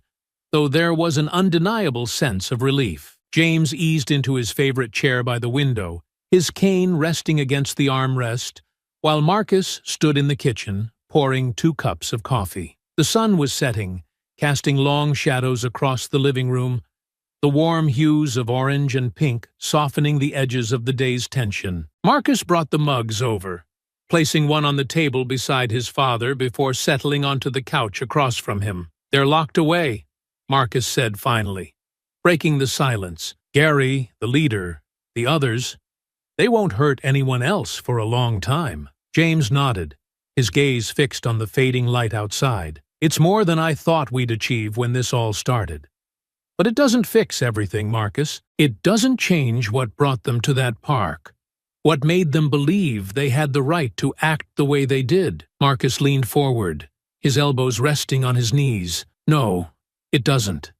though there was an undeniable sense of relief. James eased into his favorite chair by the window, his cane resting against the armrest, while Marcus stood in the kitchen, pouring 2 cups of coffee. The sun was setting, casting long shadows across the living room, the warm hues of orange and pink softening the edges of the day's tension. Marcus brought the mugs over, placing one on the table beside his father before settling onto the couch across from him. "They're locked away," Marcus said finally. breaking the silence. Gary, the leader, the others, they won't hurt anyone else for a long time. James nodded, his gaze fixed on the fading light outside. It's more than I thought we'd achieve when this all started. But it doesn't fix everything, Marcus. It doesn't change what brought them to that park. What made them believe they had the right to act the way they did. Marcus leaned forward, his elbows resting on his knees. No, it doesn't.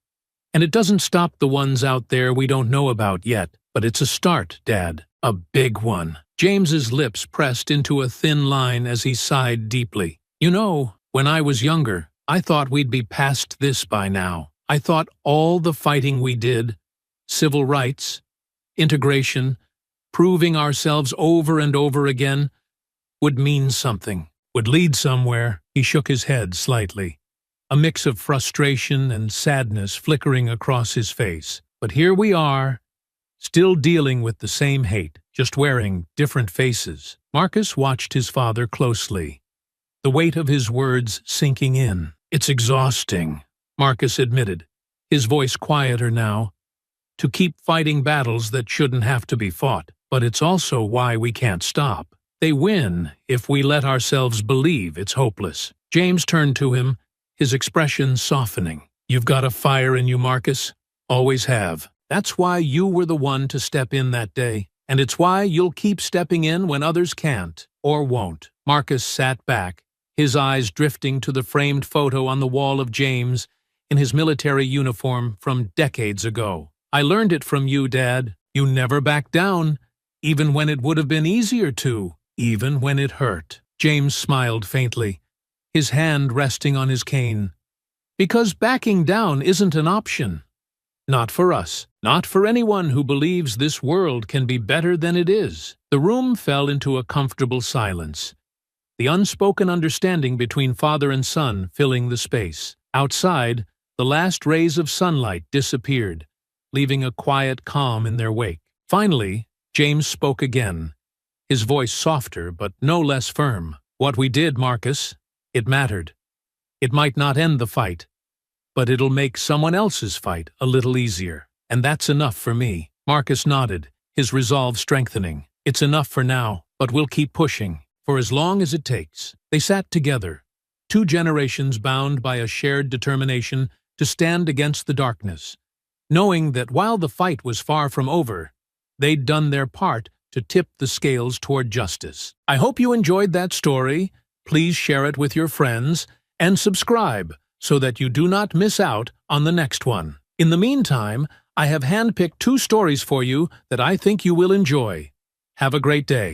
And it doesn't stop the ones out there we don't know about yet. But it's a start, Dad. A big one. James's lips pressed into a thin line as he sighed deeply. You know, when I was younger, I thought we'd be past this by now. I thought all the fighting we did, civil rights, integration, proving ourselves over and over again, would mean something, would lead somewhere. He shook his head slightly, a mix of frustration and sadness flickering across his face. But here we are, still dealing with the same hate, just wearing different faces. Marcus watched his father closely, the weight of his words sinking in. It's exhausting, Marcus admitted, his voice quieter now, to keep fighting battles that shouldn't have to be fought. But it's also why we can't stop. They win if we let ourselves believe it's hopeless. James turned to him, his expression softening. You've got a fire in you, Marcus. Always have. That's why you were the one to step in that day. And it's why you'll keep stepping in when others can't, or won't. Marcus sat back, his eyes drifting to the framed photo on the wall of James in his military uniform from decades ago. I learned it from you, Dad. You never backed down, even when it would have been easier to, even when it hurt. James smiled faintly, his hand resting on his cane. Because backing down isn't an option. Not for us. Not for anyone who believes this world can be better than it is. The room fell into a comfortable silence, the unspoken understanding between father and son filling the space. Outside, the last rays of sunlight disappeared, leaving a quiet calm in their wake. Finally, James spoke again, his voice softer but no less firm. What we did, Marcus, it mattered. It might not end the fight, but it'll make someone else's fight a little easier. And that's enough for me. Marcus nodded, his resolve strengthening. It's enough for now, but we'll keep pushing, for as long as it takes. They sat together, 2 generations bound by a shared determination to stand against the darkness, knowing that while the fight was far from over, they'd done their part to tip the scales toward justice. I hope you enjoyed that story. Please share it with your friends and subscribe so that you do not miss out on the next one. In the meantime, I have handpicked 2 stories for you that I think you will enjoy. Have a great day.